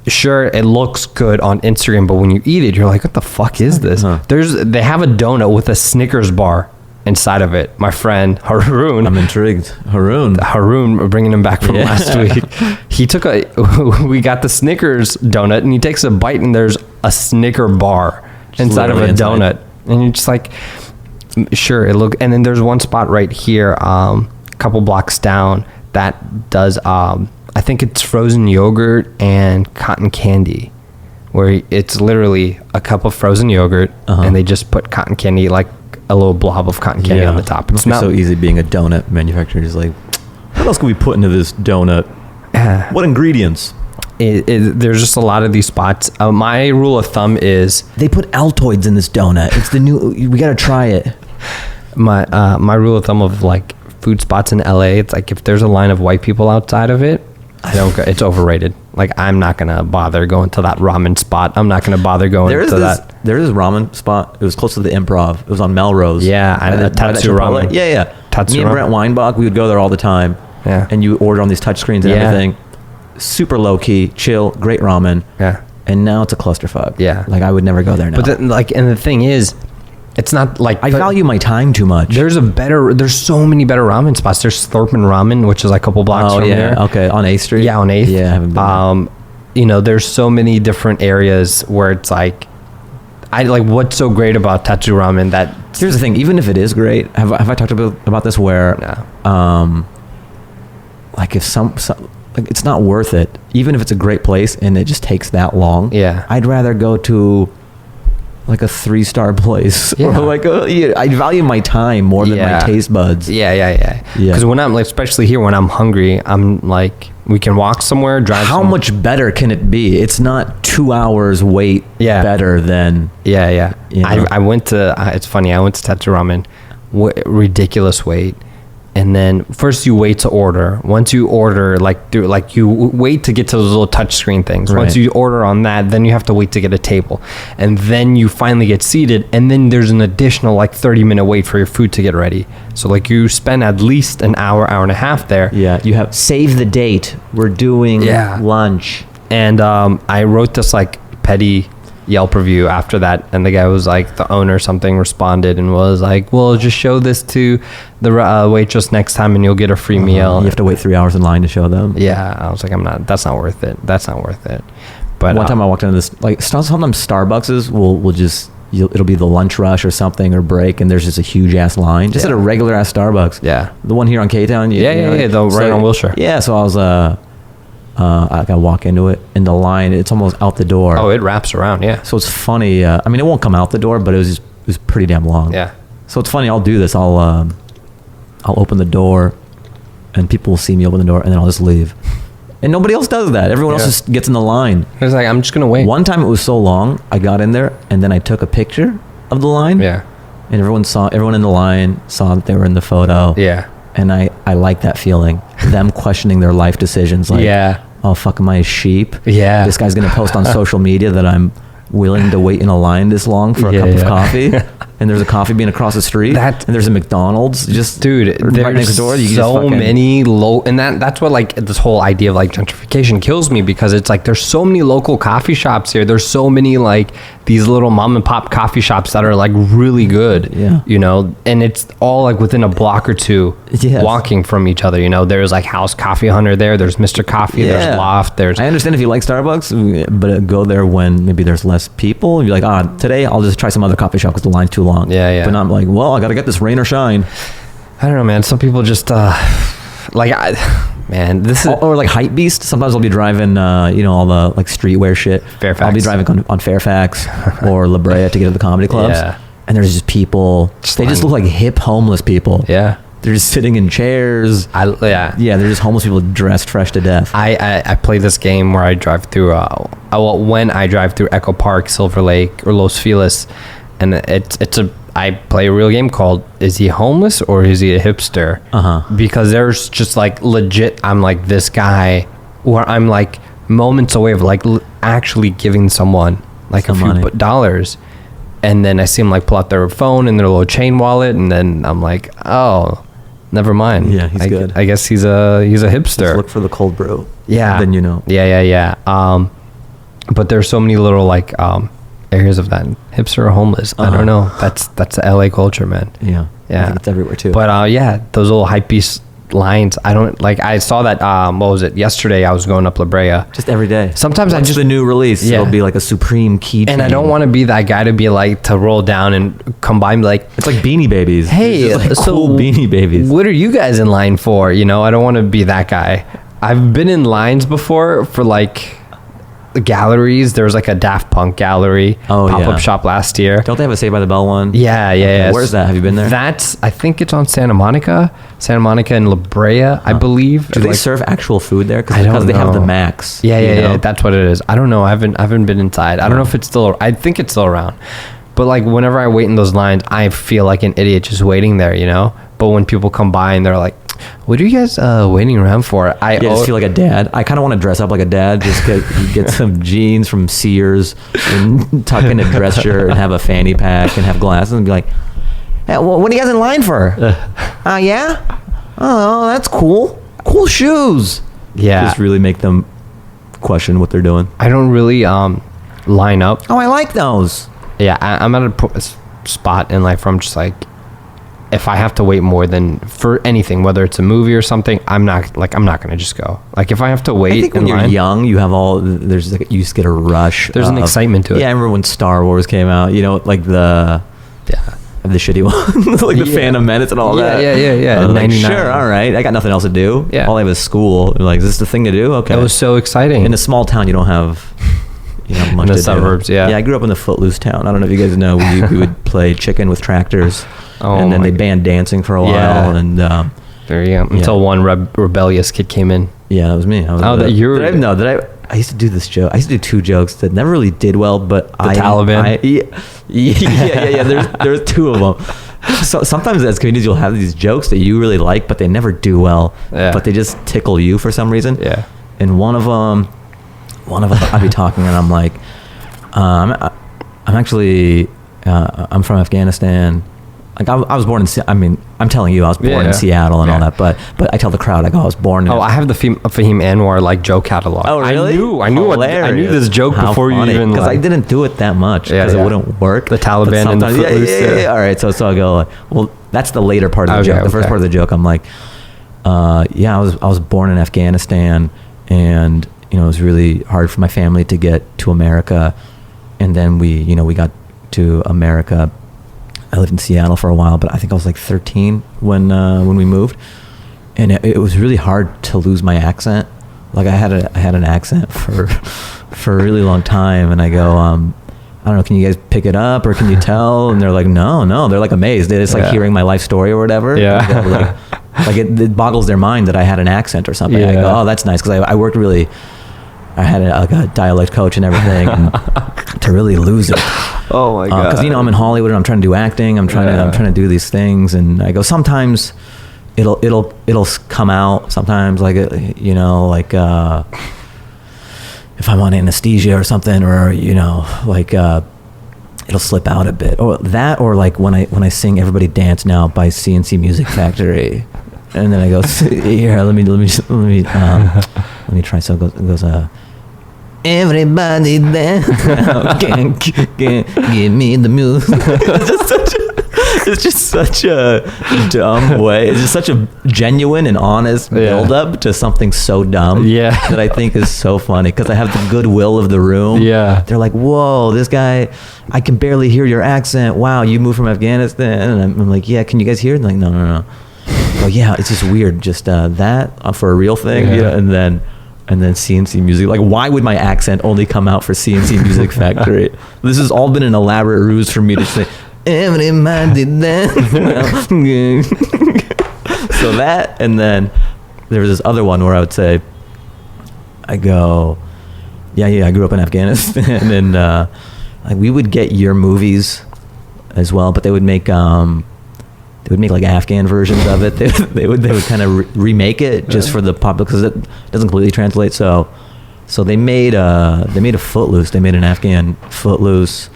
sure, it looks good on Instagram, but when you eat it, you're like, what the fuck is this? They have a donut with a Snickers bar inside of it. My friend Haroon,
I'm intrigued. Haroon,
we're bringing him back from last week. We got the Snickers donut, and he takes a bite, and there's a Snicker bar inside of a donut, and you're just like, sure, it look. And then there's one spot right here, a couple blocks down, that does I think it's frozen yogurt and cotton candy, where it's literally a cup of frozen yogurt, and they just put cotton candy, like a little blob of cotton candy on the top.
It's not so easy being a donut manufacturer. It's like, what else can we put into this donut? What ingredients?
There's just a lot of these spots. My rule of thumb is
they put Altoids in this donut. It's the new. We gotta try it.
My rule of thumb of like food spots in LA, it's like if there's a line of white people outside of it, I don't go. It's overrated. Like, I'm not gonna bother going to that ramen spot. I'm not gonna bother going to that.
There is a ramen spot. It was close to the Improv. It was on Melrose.
Yeah, Tatsu Ramen.
Yeah.
Tatsu
Me and
Ramen.
Brent Weinbach, we would go there all the time.
Yeah.
And you order on these touch screens and everything. Super low key, chill, great ramen.
Yeah.
And now it's a clusterfuck.
Yeah.
Like, I would never go there now.
But then, like, and the thing is, it's not like
I value my time too much.
There's so many better ramen spots. There's Slurpin' Ramen, which is like a couple blocks from here.
Okay, on 8th Street.
Yeah, on 8th.
Yeah, I haven't been there.
You know, there's so many different areas where it's like, what's so great about Tatsu Ramen that...
Here's the thing, even if it is great, have I talked about this where, like, if like, it's not worth it, even if it's a great place and it just takes that long.
Yeah.
I'd rather go to like a 3-star place, or like I value my time more than my taste buds.
Yeah. Because when I'm like, especially here when I'm hungry, I'm like, we can walk somewhere, drive.
How much better can it be? It's not 2 hours wait. Better than.
Yeah.
You know?
I went to. It's funny. I went to Tatsu Ramen. Ridiculous wait. And then first you wait to order. Once you order, you wait to get to those little touch screen things.
Right.
Once you order on that, then you have to wait to get a table. And then you finally get seated, and then there's an additional 30-minute wait for your food to get ready. So like you spend at least an hour and a half there.
Yeah, you have save the date. We're doing lunch.
And I wrote this petty Yelp review after that, and the guy was like, the owner something responded and was like, well, just show this to the waitress next time and you'll get a free meal.
You have to wait 3 hours in line to show them.
Yeah, I was like, that's not worth it. But
one time I walked into this, sometimes Starbucks will just, it'll be the lunch rush or something or break, and there's just a huge ass line just at a regular ass Starbucks.
Yeah,
the one here on K-Town.
Right on Wilshire.
Yeah, so I was I gotta walk into it, in the line, it's almost out the door.
Oh, it wraps around, yeah.
So it's funny. I mean, it won't come out the door, but it was pretty damn long.
Yeah.
So it's funny. I'll do this. I'll open the door, and people will see me open the door, and then I'll just leave. And nobody else does that. Everyone else just gets in the line.
It's like, I'm just gonna wait.
One time it was so long, I got in there, and then I took a picture of the line.
Yeah.
And everyone in the line saw that they were in the photo.
Yeah.
And I like that feeling. Them questioning their life decisions. Like, oh, fuck, am I a sheep?
Yeah.
This guy's going to post on social media that I'm willing to wait in a line this long for a cup of coffee. And there's a coffee bean across the street. And there's a McDonald's.
Dude, right next door. So many and that's what this whole idea of gentrification kills me, because it's there's so many local coffee shops here. There's so many these little mom and pop coffee shops that are really good.
Yeah.
You know, and it's all within a block or two walking from each other. You know, there's House Coffee Hunter there. There's Mr. Coffee. There's Loft. I
understand if you like Starbucks, but go there when maybe there's less people. You're like, today I'll just try some other coffee shop because the line's too long.
Yeah.
But not like, well, I got to get this rain or shine.
I don't know, man. Some people just man, this is
or Hype Beast. Sometimes I'll be driving, all the streetwear shit.
Fairfax.
I'll be driving on Fairfax or La Brea to get to the comedy clubs.
Yeah.
And there's just people. They just look like hip homeless people.
Yeah.
They're just sitting in chairs.
Yeah,
they're just homeless people dressed fresh to death.
I play this game where I drive through. When I drive through Echo Park, Silver Lake, or Los Feliz, and I play a real game called Is He Homeless or Is He a Hipster? Because there's just legit, I'm this guy where I'm moments away of actually giving someone a few dollars, and then I see them pull out their phone and their little chain wallet, and then I'm like, oh, never mind.
Yeah, he's good.
I guess he's a hipster.
Just look for the cold brew.
Yeah.
Then you know.
Yeah. But there's so many little like areas of that. Hipster or homeless. I don't know. That's the LA culture, man.
Yeah.
Yeah.
I think it's everywhere too.
But yeah, those little hype beast lines. I don't like. I saw that. What was it? Yesterday, I was going up La Brea.
Just every day.
Sometimes
What's
I just
the new release.
Yeah.
It'll be like a supreme key.
And I don't want to be that guy to be like to roll down and come by and be like,
It's like Beanie Babies.
hey,
It's just like
so
cool Beanie Babies.
what are you guys in line for? You know, I don't want to be that guy. I've been in lines before for like galleries. There was like a Daft Punk gallery pop-up
yeah.
shop last year.
Don't they have a Saved by the Bell one?
Yeah.
Where's that? Have you been there?
That's, I think it's on Santa Monica and La Brea, I believe.
Do they
Like,
serve actual food there?
I don't
Because they have the
know.
Max.
Yeah,
you know?
that's what it is. I don't know. I haven't been inside. I don't know if it's still. I think it's still around. But like whenever I wait in those lines, I feel like an idiot just waiting there, you know. But when people come by and they're like, "What are you guys waiting around for?" I
just feel like a dad. I kind of want to dress up like a dad. Just get some jeans from Sears and tuck in a dress shirt and have a fanny pack and have glasses and be like, hey, what are you guys in line for? Yeah? Oh, that's cool. Cool shoes.
Yeah.
Just really make them question what they're doing.
I don't really line up.
Oh, I like those.
Yeah, I'm at a spot in life where I'm just like, if I have to wait more than for anything, whether it's a movie or something, I'm not gonna just go. Like if I have to wait
I think when
in
you're
line,
young, you have there's like, you just get a rush.
There's an excitement to it.
Yeah, I remember when Star Wars came out, you know, like the shitty one, like the
Yeah.
Phantom Menace and all that.
Yeah.
I was like,
99.
sure, all right. I got nothing else to do.
Yeah.
All I have is school. Like, is this the thing to do? Okay.
It was so exciting.
In a small town, you don't have, much
In the
to
suburbs,
do.
yeah.
Yeah, I grew up in the footloose town. I don't know if you guys know. We would play chicken with tractors.
Oh
and then
my
they banned dancing for a while.
Yeah.
And
There you go. Until one rebellious kid came in.
yeah, that was me.
That you were-
I used to do this joke. I used to do two jokes that never really did well, but
The Taliban?
Yeah. There's two of them. So sometimes as comedians, you'll have these jokes that you really like, but they never do well.
Yeah.
But they just tickle you for some reason.
Yeah.
And one of them, I'd be talking and I'm like, I'm actually, I'm from Afghanistan. Like I was born in, I'm telling you, I was born in Seattle and all that, but I tell the crowd, I go, I was born in.
Oh, I have the Fahim Anwar like joke catalog.
Oh, really?
I knew this joke
How
before
funny.
you even
because
like,
I didn't do it that much because it wouldn't work.
The Taliban
But
and the
sometimes-
Footloose,
yeah. All right, so I go, well, that's the later part of the
Okay,
joke. The first
okay.
part of the joke, I'm like, I was born in Afghanistan, and it was really hard for my family to get to America, and then we got to America. I lived in Seattle for a while, but I think I was like 13 when we moved, and it was really hard to lose my accent. Like I had an accent for a really long time, and I go, I don't know, can you guys pick it up or can you tell? And they're like, no, they're like amazed. It's like hearing my life story or whatever.
Yeah.
They go, like it boggles their mind that I had an accent or something.
Yeah.
I go, oh, that's nice, because I worked really. I had a dialect coach and everything, and to really lose it.
oh my god.
Because I'm in Hollywood and I'm trying to do acting. I'm trying to do these things, and I go, sometimes it'll come out. Sometimes if I'm on anesthesia or something, or it'll slip out a bit, or that, or like when I sing "Everybody Dance Now" by CNC Music Factory, and then I go, here, let me try. So it goes everybody dance now, can't give me the music. It's just such a dumb way. It's just such a genuine and honest build up to something so dumb that I think is so funny, because I have the goodwill of the room.
Yeah.
They're like, whoa, this guy, I can barely hear your accent. Wow, you moved from Afghanistan. And I'm like, yeah, can you guys hear it? They're like, no. Well, yeah, it's just weird. Just that for a real thing.
Yeah.
And then CNC Music. Like, why would my accent only come out for CNC Music Factory? This has all been an elaborate ruse for me to say, everybody dance. So that, and then there was this other one where I would say, I go, yeah, I grew up in Afghanistan, and like we would get your movies as well, but they would make like Afghan versions of it. They would kind of remake it just for the public, because it doesn't completely translate. So they made a Footloose. They made an Afghan Footloose.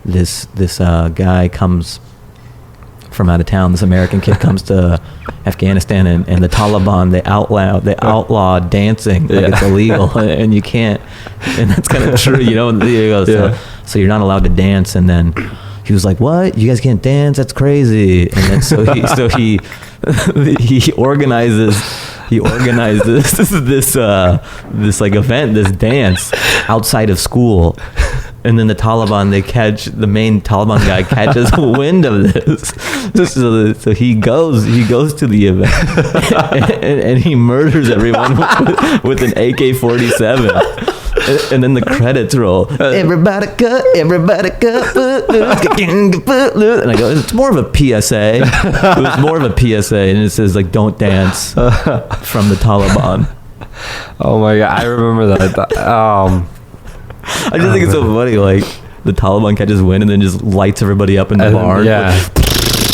This guy comes from out of town. This American kid comes to Afghanistan, and the Taliban, they outlaw dancing, like it's illegal, and you can't, and that's kind of true, you know. So you're not allowed to dance, and then he was like, "What? You guys can't dance? That's crazy!" And then so he organizes this like event, this dance outside of school. And then the main Taliban guy catches wind of this. So he goes to the event and he murders everyone with an AK-47. And then the credits roll. Everybody cut, footloose. And I go, it's more of a PSA. It was more of a PSA, and it says like, don't dance from the Taliban.
Oh my God, I remember that.
I just think it's so funny, like the Taliban catches wind and then just lights everybody up in the barn.
Yeah.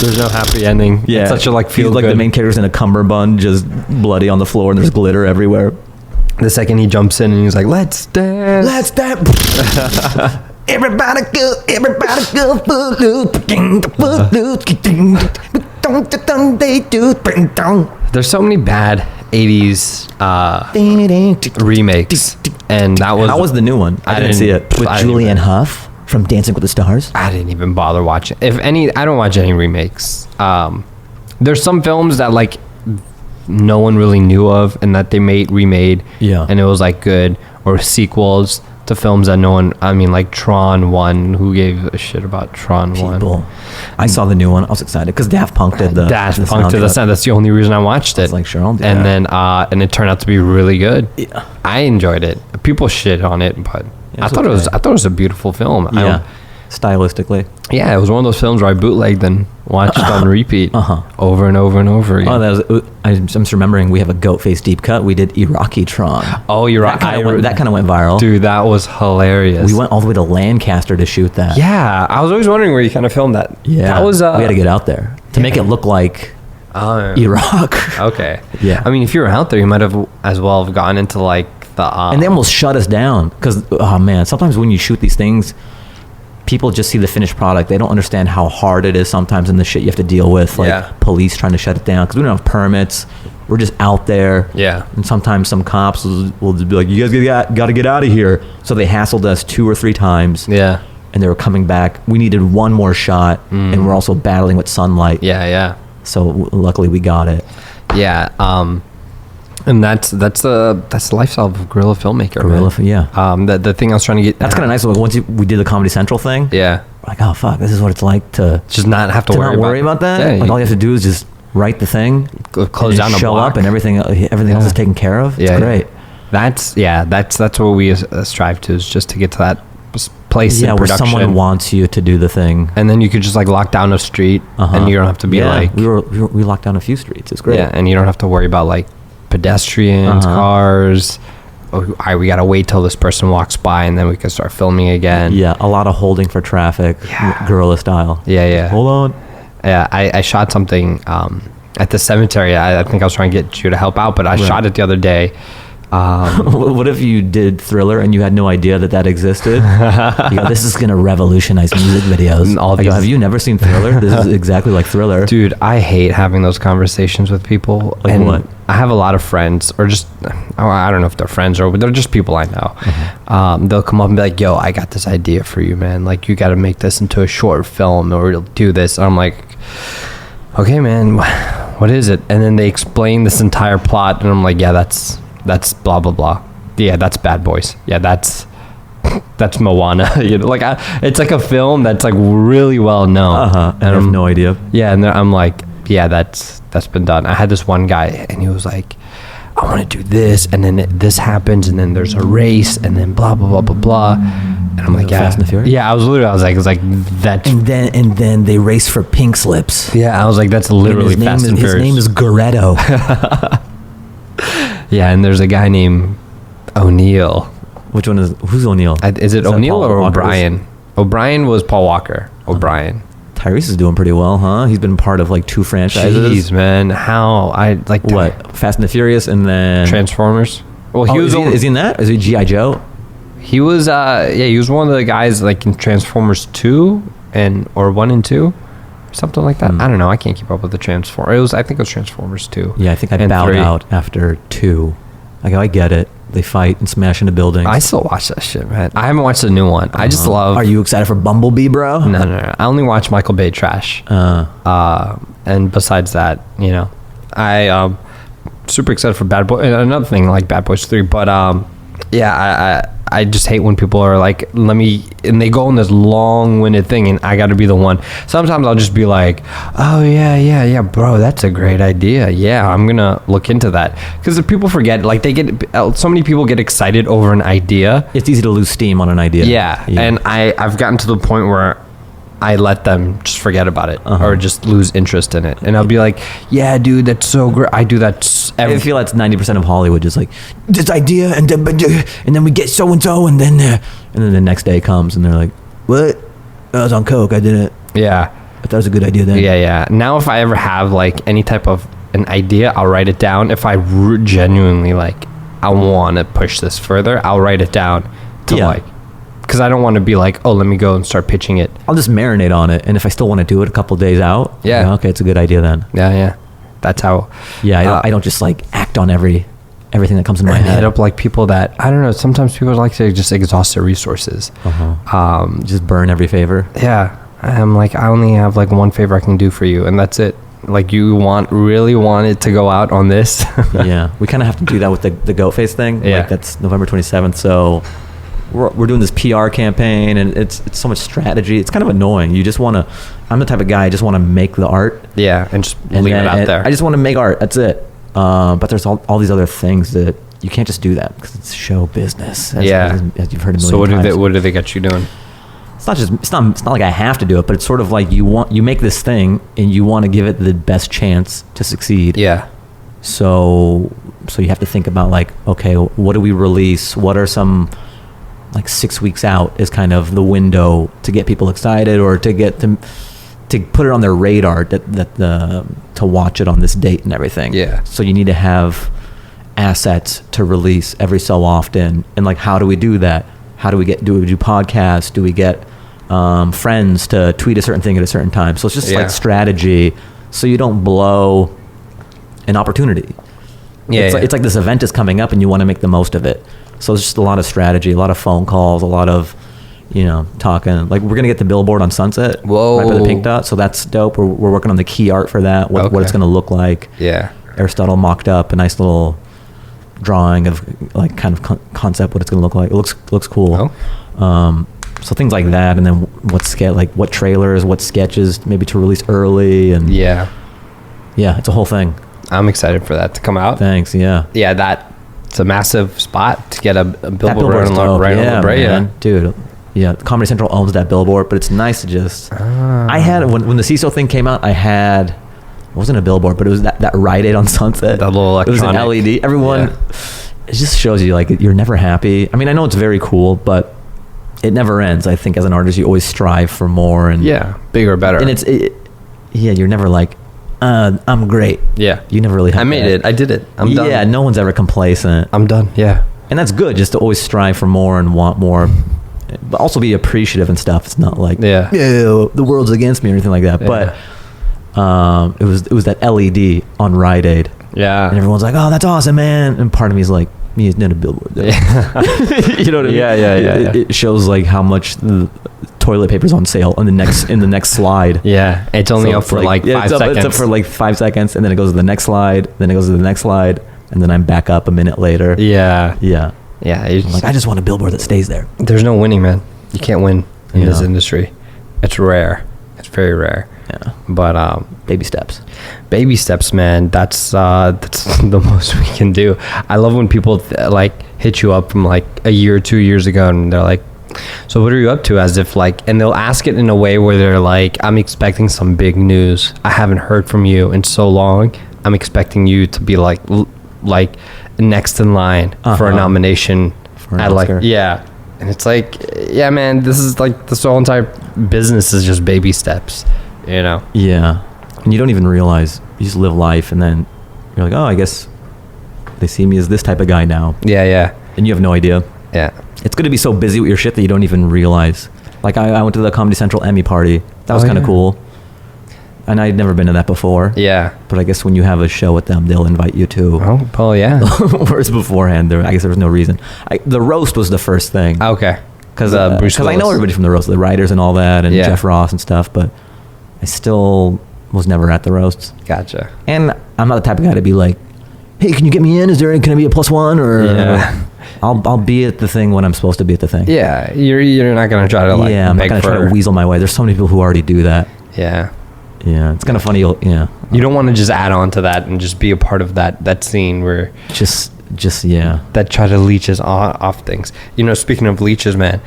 There's no happy ending.
Yeah.
It's such a like feel
He's like
good.
the main character's in a cummerbund, just bloody on the floor, and there's glitter everywhere.
The second he jumps in and he's like, let's dance.
Let's dance. Everybody go,
There's so many bad 80s remakes. And that was...
How was the new one? I didn't see it. With Julianne Hough from Dancing with the Stars?
I didn't even bother watching. If any, I don't watch any remakes. There's some films that like no one really knew of and that they remade.
Yeah.
And it was like good. Or sequels to films that no one... I mean, like Tron 1. Who gave a shit about Tron 1?
I saw the new one. I was excited because Daft Punk did the
sound. That's the only reason I watched it.
It's like, sure, yeah.
And then and it turned out to be really good.
Yeah.
I enjoyed it. People shit on it, but I thought it was a beautiful film.
Yeah. Stylistically.
Yeah, it was one of those films where I bootlegged and watched it on repeat over and over and over again.
Oh, I'm just remembering we have a goat face deep cut. We did Iraqi Tron.
Oh, you're right.
That kind of went viral.
Dude, that was hilarious.
We went all the way to Lancaster to shoot that.
Yeah, I was always wondering where you kind of filmed that.
Yeah,
that was.
We had to get out there to make it look like Iraq.
Okay.
Yeah.
I mean, if you were out there, you might have as well have gone into like the.
And they almost shut us down because, oh man, sometimes when you shoot these things, people just see the finished product. They don't understand how hard it is sometimes in the shit you have to deal with, like police trying to shut it down because we don't have permits. We're just out there.
Yeah.
And sometimes some cops will just be like, you guys got to get out of here. So they hassled us 2 or 3 times.
Yeah.
And they were coming back. We needed one more shot, and we're also battling with sunlight.
Yeah, yeah.
So luckily we got it.
Yeah. And that's the lifestyle of a guerrilla filmmaker.
Yeah.
The thing I was trying to get.
That's kind of nice. Once we did the Comedy Central thing.
Yeah.
We're like, oh fuck, this is what it's like to
just not have to
worry about that.
Yeah,
like all you have to do is just write the thing,
close down the
show
block.
up, and everything else is taken care of. It's great.
That's what we strive to, is just to get to that place in
where
production.
someone wants you to do the thing,
and then you could just like lock down a street, and you don't have to be like.
We locked down a few streets. It's great.
Yeah, and you don't have to worry about like pedestrians, cars. We gotta wait till this person walks by and then we can start filming again.
Yeah, a lot of holding for traffic, guerrilla style.
Yeah.
Hold on.
Yeah, I shot something at the cemetery. I think I was trying to get you to help out, but I shot it the other day.
What if you did Thriller and you had no idea that existed? You go, this is gonna revolutionize music videos. I go, have you never seen Thriller? This is exactly like Thriller.
Dude, I hate having those conversations with people.
Like
and
what?
I have a lot of friends, or just, I don't know if they're friends or they're just people I know. They'll come up and be like, yo, I got this idea for you, man. Like, you got to make this into a short film or do this. And I'm like, okay, man, what is it? And then they explain this entire plot, and I'm like, yeah, that's blah blah blah. Yeah, that's Bad Boys. Yeah, that's Moana. You know, like it's like a film that's like really well known.
And I have no idea.
Yeah, and I'm like, yeah, that's been done. I had this one guy, and he was like, I want to do this, and then this happens, and then there's a race, and then blah blah blah blah blah. And I'm like, yeah,
Fast and the Furious.
Yeah, I was like that.
And then they race for pink slips.
Yeah, I was like, that's literally Fast and Furious.
His name is Goretto.
Yeah, and there's a guy named O'Neill.
Which one who's O'Neill?
Is it O'Neill or O'Brien? O'Brien was Paul Walker. O'Brien.
Tyrese is doing pretty well, huh? He's been part of like 2 franchises.
Jeez, man, how I like
what? Fast and the Furious, and then
Transformers. Well, he was.
Is he in that? Is he G.I. Joe?
He was. He was one of the guys like in Transformers 2 or 1 and 2. something like that. I don't know. I can't keep up with the Transformers. I think it was Transformers 2.
Yeah, I think I
and
bowed
3.
out after 2. Like, I get it. They fight and smash into buildings.
I still watch that shit, man. I haven't watched the new one. I just love.
Are you excited for Bumblebee, bro?
No. I only watch Michael Bay trash. And besides that, you know, I super excited for Bad Boy. Another thing like Bad Boys 3, but yeah, I just hate when people are like, and they go on this long-winded thing, and I got to be the one. Sometimes I'll just be like, oh yeah, bro, that's a great idea. Yeah, I'm gonna look into that, because if people forget, like so many people get excited over an idea.
It's easy to lose steam on an idea.
Yeah. And I've gotten to the point where I let them just forget about it or just lose interest in it, and I'll be like, yeah, dude, that's so great. I do that.
I feel that's 90% of Hollywood, just like this idea, and then we get so and so, and then the next day comes, and they're like, what? I was on coke. I did it.
Yeah,
but that was a good idea then.
Yeah. Now, if I ever have like any type of an idea, I'll write it down. If I genuinely like, I want to push this further, I'll write it down to like. Because I don't want to be like, oh, let me go and start pitching it.
I'll just marinate on it, and if I still want to do it a couple days out, okay, it's a good idea then.
Yeah. That's how.
Yeah, I don't just like act on everything that comes in my head.
Hit up like people that, I don't know. Sometimes people like to just exhaust their resources.
Just burn every favor.
Yeah, I'm like, I only have like one favor I can do for you, and that's it. Like, you really want it to go out on this?
Yeah, we kind of have to do that with the Goat Face thing.
Yeah,
like, that's November 27th. So. We're doing this PR campaign, and it's so much strategy. It's kind of annoying. You just want to. I'm the type of guy I just want to make the art.
Yeah, and just leave it out there.
I just want to make art. That's it. But there's all these other things that you can't just do that because it's show business. As you've heard a million times.
So what do they get you doing?
It's not like I have to do it, but it's sort of like you make this thing and you want to give it the best chance to succeed.
Yeah.
So you have to think about like, okay, what do we release? What are some, like 6 weeks out is kind of the window to get people excited, or to get them to put it on their radar to watch it on this date and everything.
Yeah.
So you need to have assets to release every so often, and like, how do we do that? How do we do we do podcasts? Do we get friends to tweet a certain thing at a certain time? So it's just like strategy, so you don't blow an opportunity. It's like this event is coming up and you want to make the most of it. So it's just a lot of strategy, a lot of phone calls, a lot of, talking. Like, we're going to get the billboard on Sunset.
Whoa.
Right by the Pink Dot. So that's dope. We're working on the key art for that, what it's going to look like.
Yeah.
Aristotle mocked up a nice little drawing of like kind of concept, what it's going to look like. It looks cool.
Oh.
So things like that. And then what trailers, what sketches maybe to release early. And yeah, it's a whole thing.
I'm excited for that to come out.
Thanks. Yeah.
Yeah. It's a massive spot to get a billboard right on La Brea.
Man. Dude. Yeah, Comedy Central owns that billboard, but it's nice to just. I had when the CISO thing came out, it wasn't a billboard, but it was that Rite Aid on Sunset.
That little electronic.
It was an LED. Everyone, it just shows you like you're never happy. I mean, I know it's very cool, but it never ends. I think as an artist, you always strive for more and
bigger, better.
And you're never like, I'm great.
Yeah,
you never really.
I made it. I did it. I'm done.
Yeah, no one's ever complacent.
I'm done. Yeah,
and that's good. Just to always strive for more and want more. But also be appreciative and stuff. It's not like the world's against me or anything like that. Yeah. But it was that LED on Rite Aid.
Yeah,
and everyone's like, "Oh, that's awesome, man!" And part of me is like, "Me, it's not a billboard." Yeah. You know what I mean?
Yeah.
It shows like how much the toilet paper's on sale in the next slide.
Yeah, it's only up for like 5 seconds.
It's up for like 5 seconds, and then it goes to the next slide. Then it goes to the next slide, and then I'm back up a minute later.
Yeah.
I'm like, I just want a billboard that stays there.
There's no winning, man. You can't win in this industry. It's rare. It's very rare.
Yeah.
But
baby steps.
Baby steps, man. That's the most we can do. I love when people like hit you up from like a year or 2 years ago, and they're like, "So what are you up to?" As if like, and they'll ask it in a way where they're like, "I'm expecting some big news. I haven't heard from you in so long. I'm expecting you to be like next in line for a nomination
for an Oscar."
And it's like, yeah, man, this is like this whole entire business is just baby steps, Yeah,
and you don't even realize. You just live life, and then you're like, oh, I guess they see me as this type of guy now.
Yeah,
and you have no idea.
Yeah,
it's good to be so busy with your shit that you don't even realize. Like I went to the Comedy Central Emmy party. That was kind of cool. And I'd never been to that before.
Yeah.
But I guess when you have a show with them, they'll invite you too.
Oh, well, yeah.
Whereas beforehand, I guess there was no reason. The roast was the first thing.
Okay.
Because I know everybody from the roast, the writers and all that, and Jeff Ross and stuff, but I still was never at the roasts.
Gotcha.
And I'm not the type of guy to be like, hey, can you get me in? Can I be a +1? Or I'll be at the thing when I'm supposed to be at the thing.
Yeah, you're not gonna try to like.
Yeah, I'm not gonna try to weasel my way. There's so many people who already do that.
Yeah.
Yeah, it's kind of funny. You
don't want to just add on to that and just be a part of that scene where
just
that try to leech us off things. Speaking of leeches, man,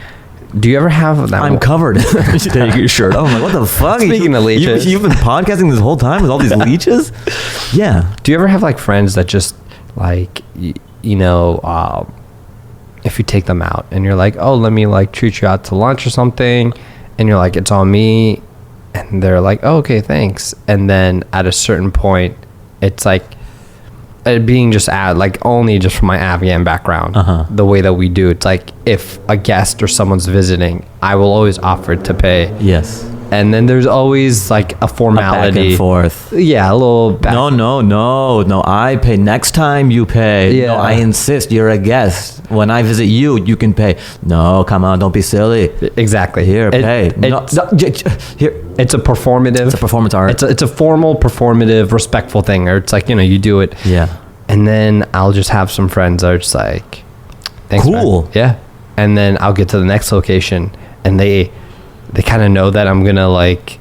do you ever have that?
I'm covered. You should take your shirt off. I'm like, what the fuck?
Speaking of leeches,
you've been podcasting this whole time with all these leeches. Yeah.
Do you ever have like friends that just like if you take them out and you're like, oh, let me like treat you out to lunch or something, and you're like, it's on me. And they're like, oh, okay, thanks. And then at a certain point, it's like being just only just from my Afghan background, the way that we do. It's like if a guest or someone's visiting, I will always offer to pay.
Yes.
And then there's always like a formality.
Back and forth.
Yeah, a little back.
No. I pay. Next time you pay.
Yeah.
No, I insist. You're a guest. When I visit you, you can pay. No, come on. Don't be silly.
Exactly.
Here, pay.
Here. It's a performative.
It's a performance art.
It's a formal, performative, respectful thing. Or it's like, you do it.
Yeah.
And then I'll just have some friends that are just like, thanks,
cool.
man. Yeah. And then I'll get to the next location and they kind of know that I'm going to like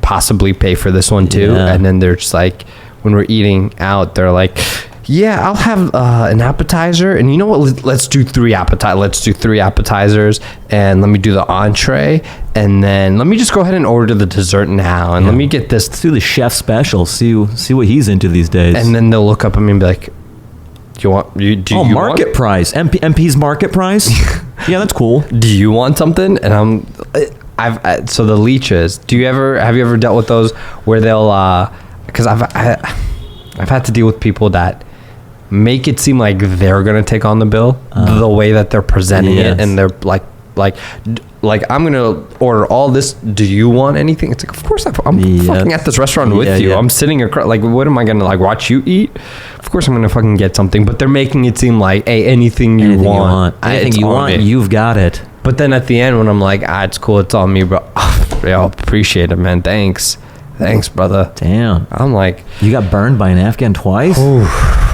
possibly pay for this one too.
Yeah.
And then they're just like, when we're eating out, they're like, yeah, I'll have an appetizer. And you know what? Let's do 3 appetizers and let me do the entree. And then let me just go ahead and order the dessert now. And let me get this.
Let's do the chef special. See what he's into these days.
And then they'll look up at me and be like, do you want
market price? MP's market price? Yeah, that's cool.
Do you want something? And so the leeches, have you ever dealt with those where they'll, cause I've had to deal with people that make it seem like they're going to take on the bill the way that they're presenting it. And they're like I'm going to order all this. Do you want anything? It's like, of course I'm fucking at this restaurant with you. I'm sitting across, like, what am I going to like watch you eat? Of course I'm going to fucking get something, but they're making it seem like, hey, anything you want,
you've got it.
But then at the end when I'm like, it's cool, it's on me, bro. I appreciate it, man. Thanks, brother.
Damn.
I'm like,
you got burned by an Afghan twice?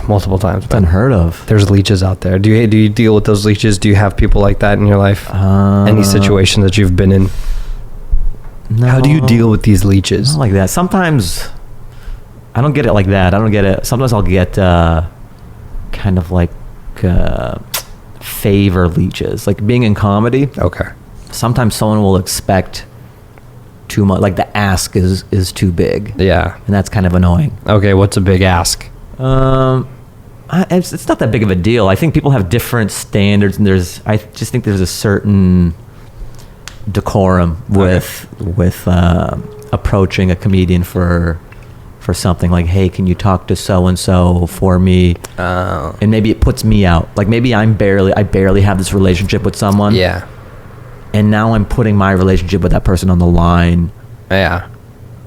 Multiple times.
It's unheard of.
There's leeches out there. Do you deal with those leeches? Do you have people like that in your life? Any situation that you've been in?
No.
How do you deal with these leeches?
Not like that. Sometimes I don't get it like that. I don't get it. Sometimes I'll get kind of like favor leeches. Like being in comedy.
Okay.
Sometimes someone will expect too much. Like the ask is too big.
Yeah.
And that's kind of annoying.
Okay, what's a big ask?
It's not that big of a deal. I think people have different standards, and I just think there's a certain decorum with approaching a comedian for something like, hey, can you talk to so and so for me? And maybe it puts me out. Like maybe I barely have this relationship with someone.
Yeah.
And now I'm putting my relationship with that person on the line.
Yeah.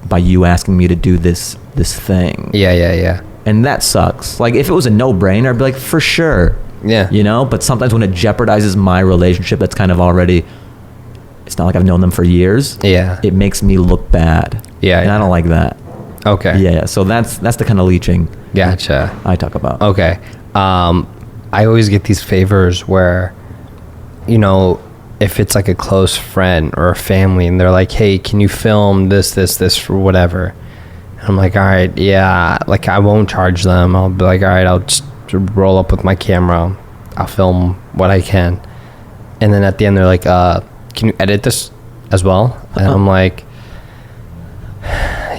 By you asking me to do this thing.
Yeah.
And that sucks. Like if it was a no-brainer, I'd be like, for sure.
Yeah.
But sometimes when it jeopardizes my relationship, that's kind of already, it's not like I've known them for years. Yeah. It makes me look bad. Yeah. And I don't like that.
Okay.
Yeah. So that's the kind of leeching.
Gotcha.
I talk about.
Okay. I always get these favors where, if it's like a close friend or a family and they're like, hey, can you film this or whatever? And I'm like, all right, yeah. Like I won't charge them. I'll be like, all right, I'll just roll up with my camera. I'll film what I can. And then at the end they're like, can you edit this as well? And I'm like,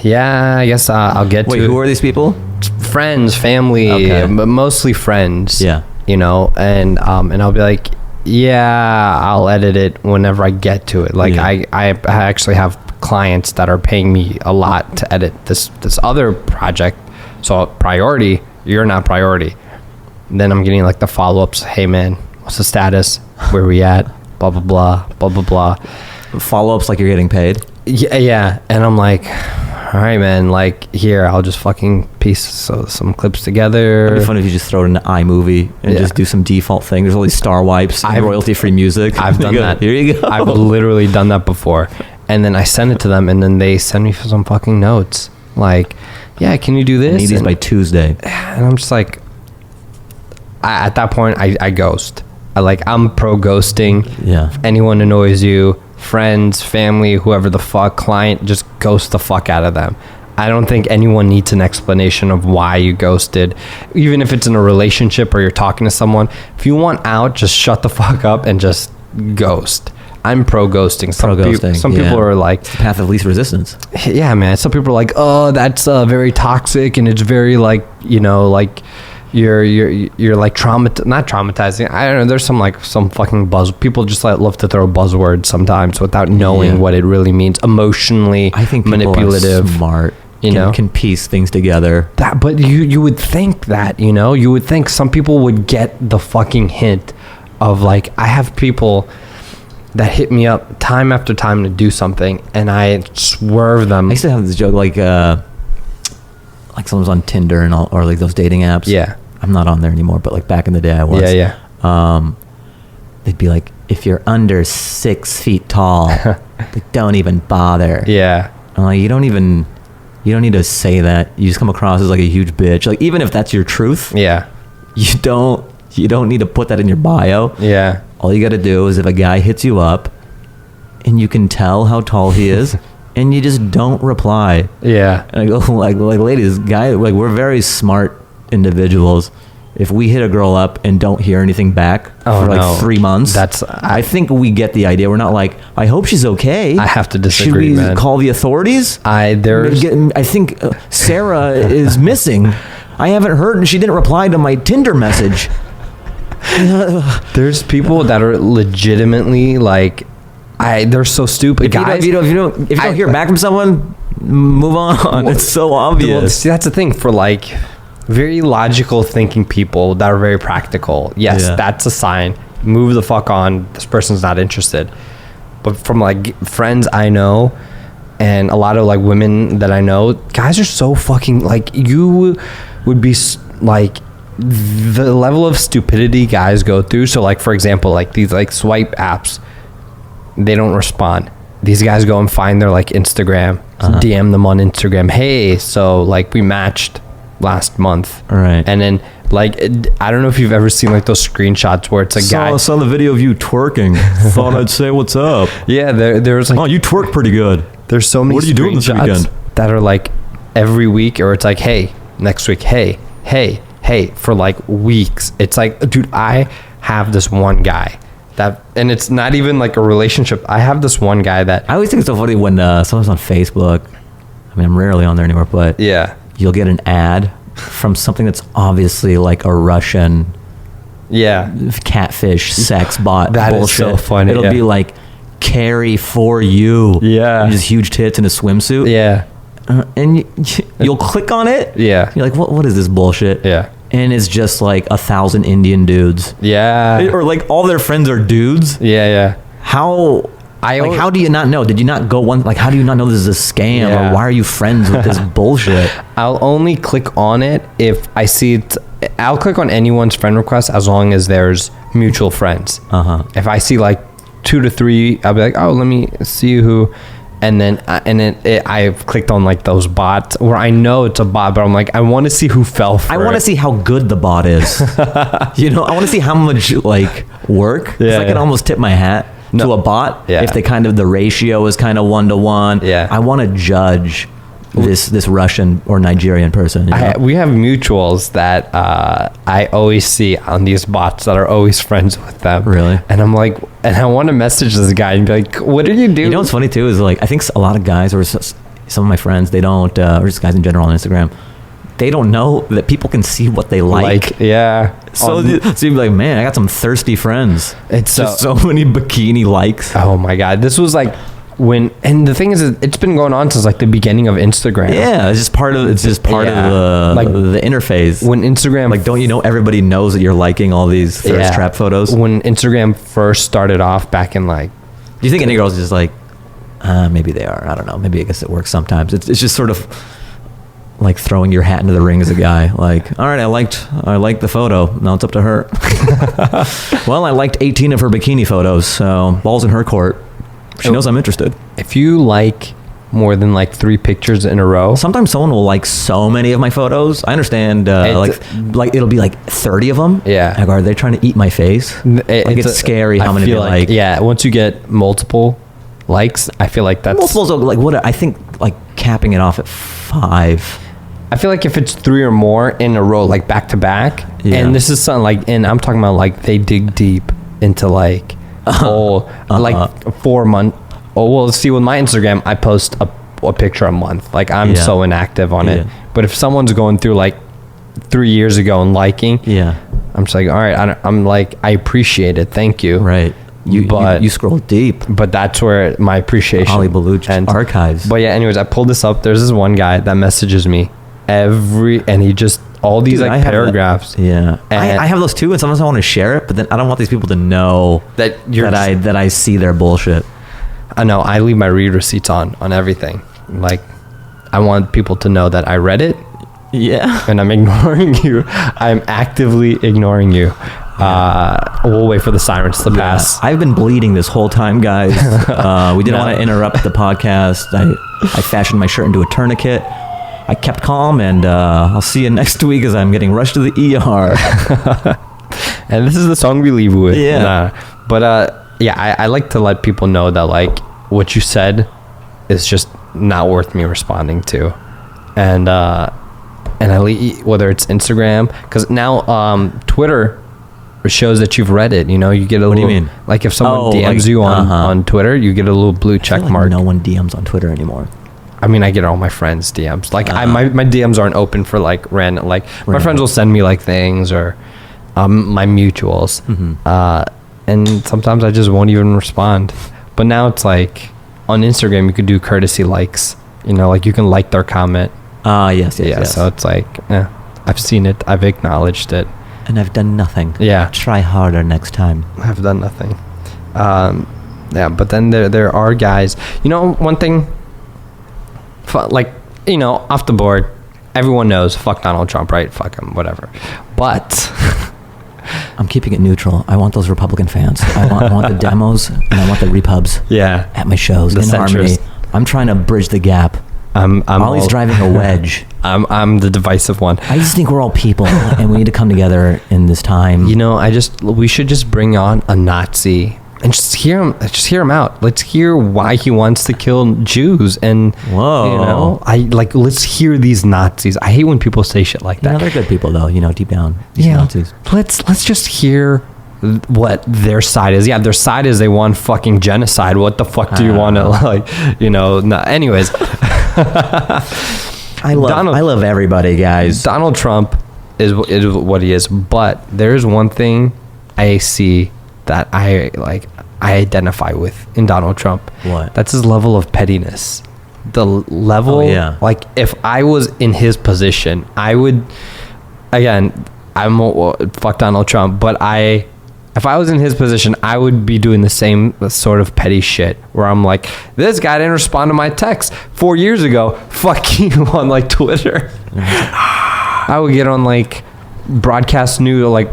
yeah, I guess I'll get to it.
Wait, who are these people?
Friends, family, but mostly friends.
Yeah.
And I'll be like, yeah, I'll edit it whenever I get to it. Like I actually have clients that are paying me a lot to edit this other project. So priority, you're not priority. And then I'm getting like the follow-ups. Hey man, what's the status? Where we at? Blah, blah, blah, blah, blah, blah.
Follow-ups like you're getting paid?
Yeah. And I'm like, all all right, man, like, here, I'll just fucking piece some clips together.
It'd be funny if you just throw it in iMovie and just do some default thing. There's all these star wipes and royalty-free music.
I've done that.
Here you go.
I've literally done that before. And then I send it to them, and then they send me some fucking notes. Like, yeah, can you do this?
I need these by Tuesday.
And I'm just like, at that point, I ghost. I'm pro ghosting.
Yeah.
If anyone annoys you, friends, family, whoever the fuck, client, just ghost the fuck out of them. I don't think anyone needs an explanation of why you ghosted. Even if it's in a relationship or you're talking to someone, if you want out, just shut the fuck up and just ghost. I'm pro ghosting. Some people are like,
it's the path of least resistance.
Yeah, man. Some people are like, oh, that's very toxic, and it's very like, you know, like you're like not traumatizing. I don't know. There's some fucking buzz. People just love to throw buzzwords sometimes without knowing what it really means. Emotionally,
I think
manipulative,
people are smart. Can piece things together.
But you would think that, you know, you would think some people would get the fucking hint of like, I have people that hit me up time after time to do something, and I swerve them.
I used to have this joke like someone's on Tinder and or like those dating apps.
Yeah.
I'm not on there anymore, but like back in the day I was.
Yeah.
They'd be like, if you're under 6 feet tall, like, don't even bother.
Yeah.
I'm like, you don't need to say that. You just come across as like a huge bitch. Like, even if that's your truth.
Yeah.
You don't need to put that in your bio.
Yeah.
All you got to do is if a guy hits you up and you can tell how tall he is and you just don't reply.
Yeah.
And I go like ladies, guy, like, we're very smart individuals. If we hit a girl up and don't hear anything back for like 3 months, I think we get the idea. We're not like, I hope she's okay.
I have to disagree,
Should we
man.
call the authorities? I think Sarah is missing. I haven't heard, and she didn't reply to my Tinder message.
There's people that are legitimately like, they're so stupid.
If you don't hear back from someone, move on. It's so obvious.
Well, see, that's the thing for like very logical thinking people that are very practical. Yes, that's a sign. Move the fuck on. This person's not interested. But from like friends I know, and a lot of like women that I know, guys are so fucking like, you would be like, the level of stupidity guys go through. So like, for example, like these like swipe apps, they don't respond. These guys go and find their like Instagram, DM them on Instagram. Hey, so like we matched last month.
Right.
And then like, I don't know if you've ever seen like those screenshots where it's a guy.
I saw the video of you twerking. Thought I'd say what's up.
Yeah, there's like,
oh, you twerk pretty good.
There's so many.
What are you doing this weekend?
That are like every week, or it's like, hey, next week, hey, for like weeks. It's like, dude, I have this one guy that, and it's not even like a relationship. I have this one guy that
I always think it's so funny when someone's on Facebook. I mean, I'm rarely on there anymore, but
yeah,
you'll get an ad from something that's obviously like a Russian catfish sex bot.
That
bullshit.
Is so funny.
It'll be like, carry for you.
Yeah.
Just huge tits in a swimsuit.
Yeah.
And you'll click on it.
Yeah.
You're like, what is this bullshit?
Yeah.
And it's just like 1,000 Indian dudes.
Yeah.
Or like all their friends are dudes.
Yeah.
How do you not know? Did you not go one? Like, how do you not know this is a scam?
Yeah.
Or why are you friends with this bullshit?
I'll only click on it if I see it. I'll click on anyone's friend request as long as there's mutual friends. If I see like 2 to 3, I'll be like, oh, let me see who. And then I've clicked on like those bots where I know it's a bot, but I'm like, I want to see who fell for it.
I want to see how good the bot is. I want to see how much like work.
Yeah,
I can almost tip my hat to a bot if the ratio is kind of 1-to-1.
Yeah.
I want to judge this Russian or Nigerian person.
We have mutuals that I always see on these bots that are always friends with them.
Really?
And I'm like, and I want to message this guy and be like, what are you doing?
You know what's funny too is like, I think a lot of guys or some of my friends, they don't, or just guys in general on Instagram, they don't know that people can see what they like.
Yeah.
So you'd be like, man, I got some thirsty friends.
It's
just so many bikini likes.
Oh my God. This was like, and the thing is, it's been going on since like the beginning of Instagram.
Yeah, it's just part of the interface.
When Instagram,
like, don't you know everybody knows that you're liking all these thirst trap photos?
When Instagram first started off back in like,
do you think any girls just like, Maybe they are. I don't know. Maybe I guess it works sometimes. It's just sort of like throwing your hat into the ring as a guy. Like, all right, I liked the photo. Now it's up to her. Well, I liked 18 of her bikini photos, so ball's in her court. She knows I'm interested.
If you like more than like 3 pictures in a row,
sometimes someone will like so many of my photos. I understand. Like it'll be like 30 of them.
Yeah.
Like, are they trying to eat my face? It's scary how many they like.
Yeah. Once you get multiple likes, I feel like that's
multiples. Like what? I think like capping it off at 5.
I feel like if it's 3 or more in a row, like back to back, and this is something like, and I'm talking about like they dig deep into like like 4 months. Oh, well, see, with my Instagram, I post a picture a month. Like I'm so inactive on it. But if someone's going through like 3 years ago and liking, I'm just like, all right, I'm like, I appreciate it. Thank you.
Right. You scroll deep,
but that's where my appreciation
Holly Baluch and archives.
But yeah, anyways, I pulled this up. There's this one guy that messages me and he just all these like paragraphs.
I have those too, and sometimes I want to share it, but then I don't want these people to know that I see their bullshit.
I know. I leave my read receipts on everything. Like, I want people to know that I read it.
Yeah.
And I'm ignoring you. I'm actively ignoring you. We'll wait for the sirens to pass.
I've been bleeding this whole time, guys. We didn't want to interrupt the podcast. I fashioned my shirt into a tourniquet. I kept calm, and I'll see you next week as I'm getting rushed to the ER.
And this is the song we leave with.
Yeah.
I like to let people know that like what you said is just not worth me responding to, and whether it's Instagram, because now Twitter shows that you've read it. You know, you get a little.
What do you mean?
Like if someone DMs you on Twitter, you get a little blue check mark.
No one DMs on Twitter anymore.
I mean, I get all my friends' DMs. Like my DMs aren't open for like random. Like my friends will send me like things or my mutuals. And sometimes I just won't even respond. But now it's like on Instagram, you could do courtesy likes. You know, like you can like their comment.
Yes.
So it's like, I've seen it. I've acknowledged it.
And I've done nothing.
Yeah.
Try harder next time.
I've done nothing. But then there are guys. You know, one thing, like, you know, off the board, everyone knows, fuck Donald Trump, right? Fuck him, whatever. But...
I'm keeping it neutral. I want those Republican fans. I want the demos, and I want the repubs.
At
my shows in harmony. I'm trying to bridge the gap.
I'm
Ollie's driving a wedge.
I'm the divisive one.
I just think we're all people, and we need to come together in this time.
You know, we should just bring on a Nazi and just hear him out. Let's hear why he wants to kill Jews. And you know, let's hear these Nazis. I hate when people say shit like that.
You know, they're good people though. You know, deep down, these Nazis.
Let's just hear what their side is. Yeah, their side is they want fucking genocide. What the fuck do you want to like? You know. Anyways,
I love everybody, guys.
Donald Trump is what he is, but there's one thing I see that I identify with in Donald Trump.
What?
That's his level of pettiness. The level, like if I was in his position, I would, again, fuck Donald Trump, but if I was in his position, I would be doing the same sort of petty shit where I'm like, this guy didn't respond to my text 4 years ago. Fuck you on like Twitter. I would get on like broadcast news, like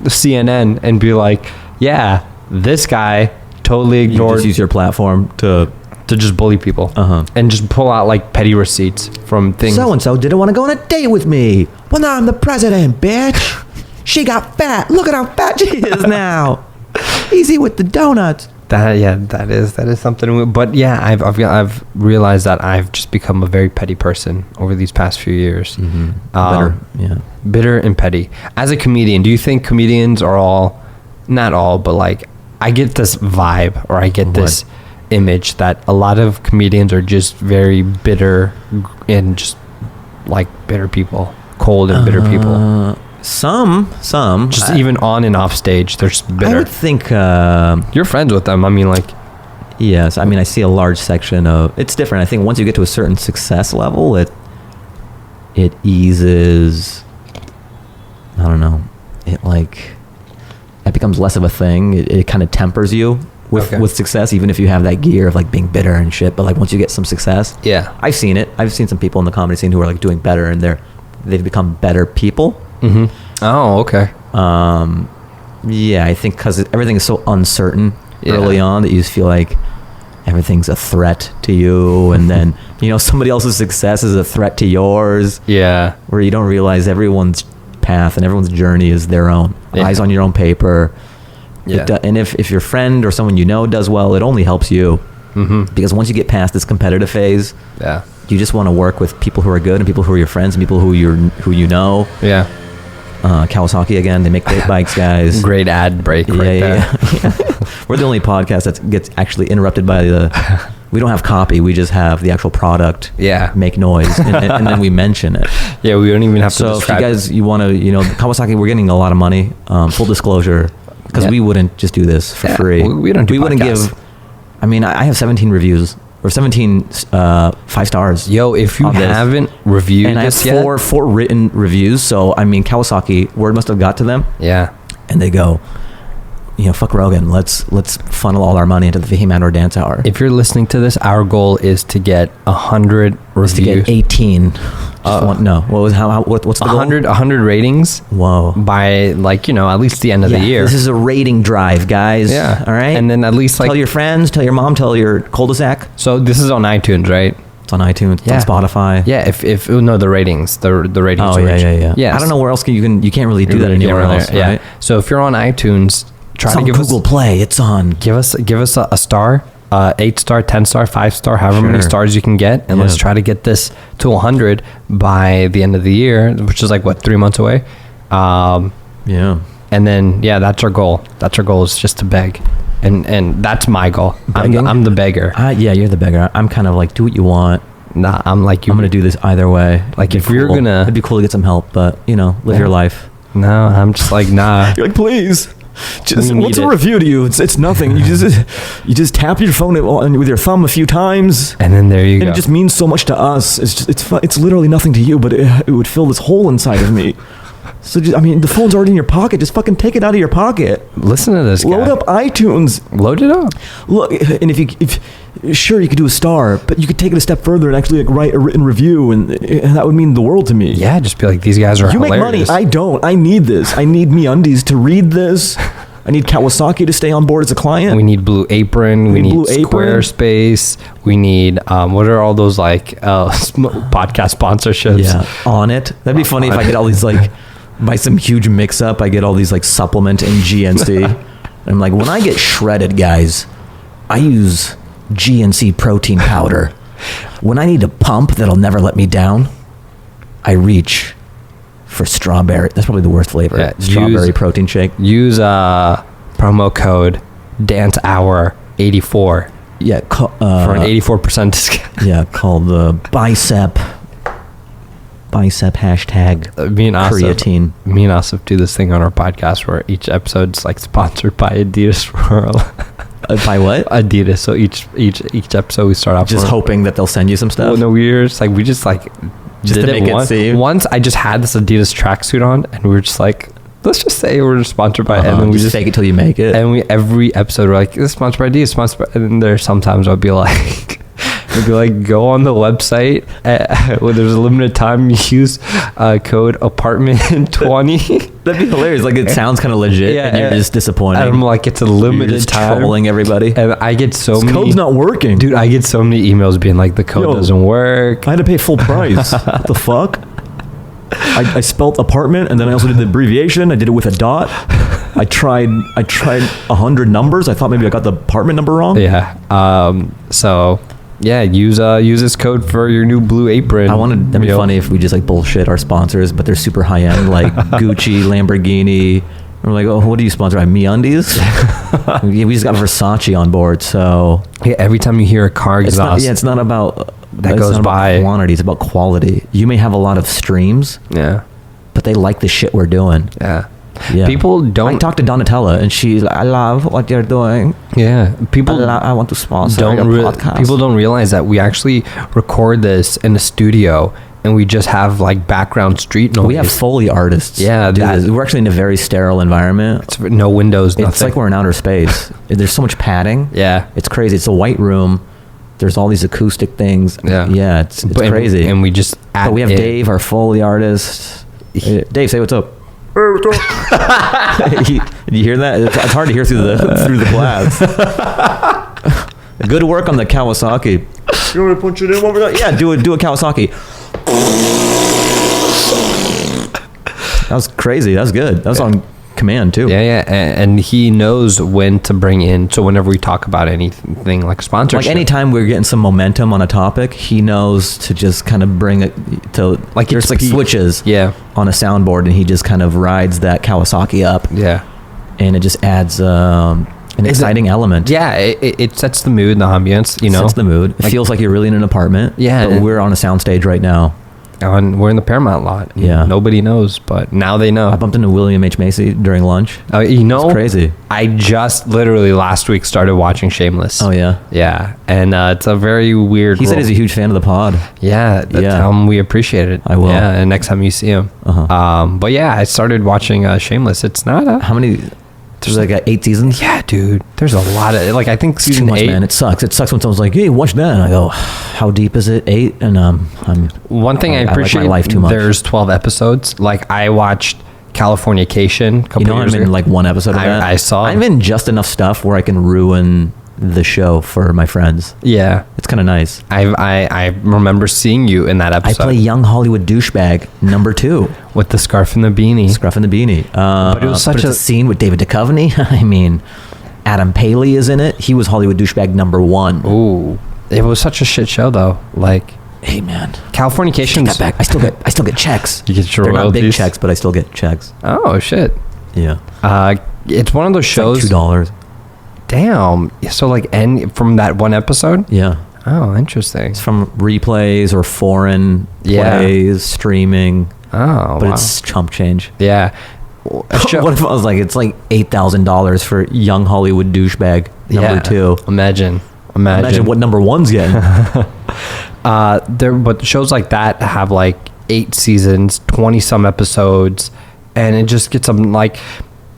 CNN, and be like, yeah, this guy totally ignored.
You just use your platform to
just bully people and just pull out like petty receipts from things.
So and so didn't want to go on a date with me. Well, now I'm the president, bitch. She got fat. Look at how fat she is now. Easy with the donuts.
That is something. But yeah, I've realized that I've just become a very petty person over these past few years. Bitter and petty. As a comedian, do you think comedians are all? Not all, but like I get this vibe or I get this image that a lot of comedians are just very bitter and just like bitter people, cold and bitter people.
Some
just even on and off stage, they're just bitter.
I would think
you're friends with them. I mean, like,
yes. I mean, I see a large section of. It's different. I think once you get to a certain success level, it eases. I don't know. It becomes less of a thing. It kind of tempers you with
Okay.
with success, even if you have that gear of like being bitter and shit. But like once you get some success,
Yeah.
I've seen it. I've seen some people in the comedy scene who are like doing better, and they've become better people.
Mm-hmm. Oh, okay.
Yeah, I think because everything is so uncertain
Yeah.
early on that you just feel like everything's a threat to you, and then somebody else's success is a threat to yours.
Yeah.
Where you don't realize everyone's path and everyone's journey is their own.
Yeah.
Eyes on your own paper.
Yeah.
And if your friend or someone does well, it only helps you.
Mm-hmm.
Because once you get past this competitive phase,
Yeah.
you just want to work with people who are good and people who are your friends and people who you know.
Yeah.
Kawasaki again, they make great bikes, guys.
Great ad break right there.
Yeah. We're the only podcast that gets actually interrupted by we don't have copy, we just have the actual product
Yeah.
make noise and then we mention it.
Yeah, we don't even have to
So if you
describe
guys, you want to, Kawasaki, we're getting a lot of money, full disclosure, because
Yeah.
we wouldn't just do this for
Yeah,
free.
we don't do
We wouldn't
podcasts.
give, I have 17 reviews, or 17 5 stars.
Yo, if you
on this.
haven't reviewed
And I have
this yet,
four written reviews, so Kawasaki, word must have got to them,
yeah,
and they go, fuck Rogan, let's funnel all our money into the Fahim Anwar Dance Hour.
if you're listening to this, our goal is to get 100
Is to
reviews,
get 18. What's the goal?
100 ratings
Whoa.
by at least the end of the year.
This is a rating drive, guys.
Yeah.
All right.
And then at least
tell your friends, tell your mom, tell your cul-de-sac.
so this is on iTunes, right?
It's on iTunes. It's
Yeah.
on Spotify.
Yeah, if no, the ratings, the ratings.
Oh yeah.
Yes.
I don't know where else you can't really do that
Really
anywhere
get
else,
there.
right?
Yeah. So if you're on iTunes, try
It's
to
on
give
Google
us
Play. It's on.
give us a star, 8-star, 10-star, 5-star, however many
Sure.
stars you can get, and let's
Yeah.
try to get this to 100 by the end of the year, which is 3 months away.
Yeah.
And then that's our goal. That's our goal, is just to beg, and that's my goal.
Begging?
I'm the beggar.
Yeah, you're the beggar. I'm kind of like, do what you want.
Nah, I'm like you.
I'm gonna do this either way.
Like,
It'd
if
be
you're
cool.
gonna-
it'd be cool to get some help, but live
Yeah.
your life.
No, I'm just like nah.
You're like, please. Just
We need
what's a
it.
review to you? It's nothing. You just tap your phone with your thumb a few times,
And then there you
and
go.
it just means so much to us. It's literally nothing to you, but it would fill this hole inside of me. So the phone's already in your pocket. Just fucking take it out of your pocket.
Listen to this guy.
Load up iTunes.
Load it up.
Look, and if sure you could do a star, but you could take it a step further and actually write a written review, and that would mean the world to me.
Yeah, just be like, these guys are
You
hilarious.
make money. I don't. I need this. I need MeUndies to read this. I need Kawasaki to stay on board as a client.
We need Blue Apron. We need
Blue Apron.
Squarespace. We need what are all those podcast sponsorships?
Yeah, on it. That'd be funny if I get all these by some huge mix-up, I get all these supplement and GNC. I'm like, when I get shredded, guys, I use GNC protein powder. When I need a pump that'll never let me down, I reach for strawberry. That's probably the worst flavor.
Yeah,
Strawberry protein shake.
Use promo code DanceHour84
Yeah,
for an 84% discount.
yeah, called the bicep hashtag
Me and Asif,
creatine.
do this thing on our podcast where each episode's sponsored by Adidas for
By what?
Adidas. So each episode we start off
Just hoping that they'll send you some stuff.
Well, no, we were just we just
Just
did
to make it
once.
seem-
Once I just had this Adidas tracksuit on, and we were just let's just say we're sponsored by, and then we just
fake it till you make it.
and every episode we're this is sponsored by Adidas, sponsored by, and then there's sometimes I'll be like. Go on the website when there's a limited time. You use code apartment20.
That'd be hilarious. It sounds kind of legit,
Yeah,
and you're just disappointed.
And I'm it's a
You're
limited
just
time.
trolling everybody.
And I get so
This
many.
code's not working,
Dude, I get so many emails being the code
Yo.
doesn't work.
I had to pay full price. What the fuck? I spelt apartment, and then I also did the abbreviation. I did it with a dot. I tried 100 numbers. I thought maybe I got the apartment number wrong.
Yeah. So yeah, use this code for your new Blue Apron.
That'd be funny if we just bullshit our sponsors, but they're super high end, like Gucci, Lamborghini. We're like, oh, what do you sponsor? MeUndies? We just got Versace on board, so
Yeah, every time you hear a car exhaust,
it's not about
That
it's
goes
not about
by.
quantity. It's about quality. You may have a lot of streams,
yeah,
but they like the shit we're doing.
yeah.
Yeah.
People
I
don't.
talked to Donatella, and she's like, I love what you're doing.
Yeah, people
I want to sponsor your podcast.
People don't realize that we actually record this in the studio and we just have like background street noise.
We have Foley artists.
Yeah,
do this. We're actually in a very sterile environment.
It's no windows, nothing.
It's like we're in outer space. There's so much padding.
Yeah.
It's crazy. It's a white room. There's all these acoustic things. Yeah, it's crazy.
And we just
But we have Dave, our Foley artist. Dave, say what's up. Hey, what's up? You hear that? It's hard to hear through the glass. Good work on the Kawasaki. You want to punch it in one more time? Yeah, do a Kawasaki. That was crazy. That was good. That was on command too.
Yeah. And he knows when to bring in. So whenever we talk about anything like sponsorship,
like anytime we're getting some momentum on a topic, he knows to just kind of bring it to like there's like switches.
Yeah.
On a soundboard, and he just kind of rides that Kawasaki up.
Yeah.
And it just adds an exciting element.
Yeah, it sets the mood, the ambience, you know.
Sets the mood. It feels like you're really in an apartment.
Yeah.
But we're on a soundstage right now.
And we're in the Paramount lot.
Yeah.
Nobody knows, but now they know.
I bumped into William H. Macy during lunch.
You know,
it's crazy.
I just literally last week started watching Shameless.
Oh, yeah?
Yeah. And it's a very weird
He said he's a huge fan of the pod.
Yeah. Tell him we appreciate it.
I will.
Yeah. And next time you see him. But yeah, I started watching Shameless. It's not a...
How many... There's like 8 seasons?
Yeah, dude. There's a lot of... Like, I think season 8...
man. It sucks. It sucks when someone's like, hey, watch that. And I go, how deep is it? 8? And
one thing I appreciate,
like my life too much.
There's 12 episodes. Like, I watched Californication a couple years ago.
I'm in like one episode of that.
I saw...
I'm in just enough stuff where I can ruin the show for my friends.
Yeah.
It's kind of nice.
I remember seeing you in that episode.
I play young Hollywood douchebag number 2.
With the scarf and the beanie.
Scarf and the beanie.
But it was such
a scene with David Duchovny. I mean, Adam Paley is in it. He was Hollywood douchebag number 1.
Ooh. It was such a shit show though. Like,
hey man,
Californication.
I still get checks.
You get your
They're
royalties?
not big checks, but I still get checks.
Oh shit.
Yeah.
It's one of those shows.
Like $2.
Damn. So like, and from that one episode.
Yeah.
Oh, interesting.
It's from replays or foreign plays, streaming.
Oh,
but it's chump change.
Yeah.
What if I was like, it's like $8,000 for young Hollywood douchebag number 2?
Imagine
what number 1's getting.
But shows like that have like 8 seasons, 20 some episodes, and it just gets them like.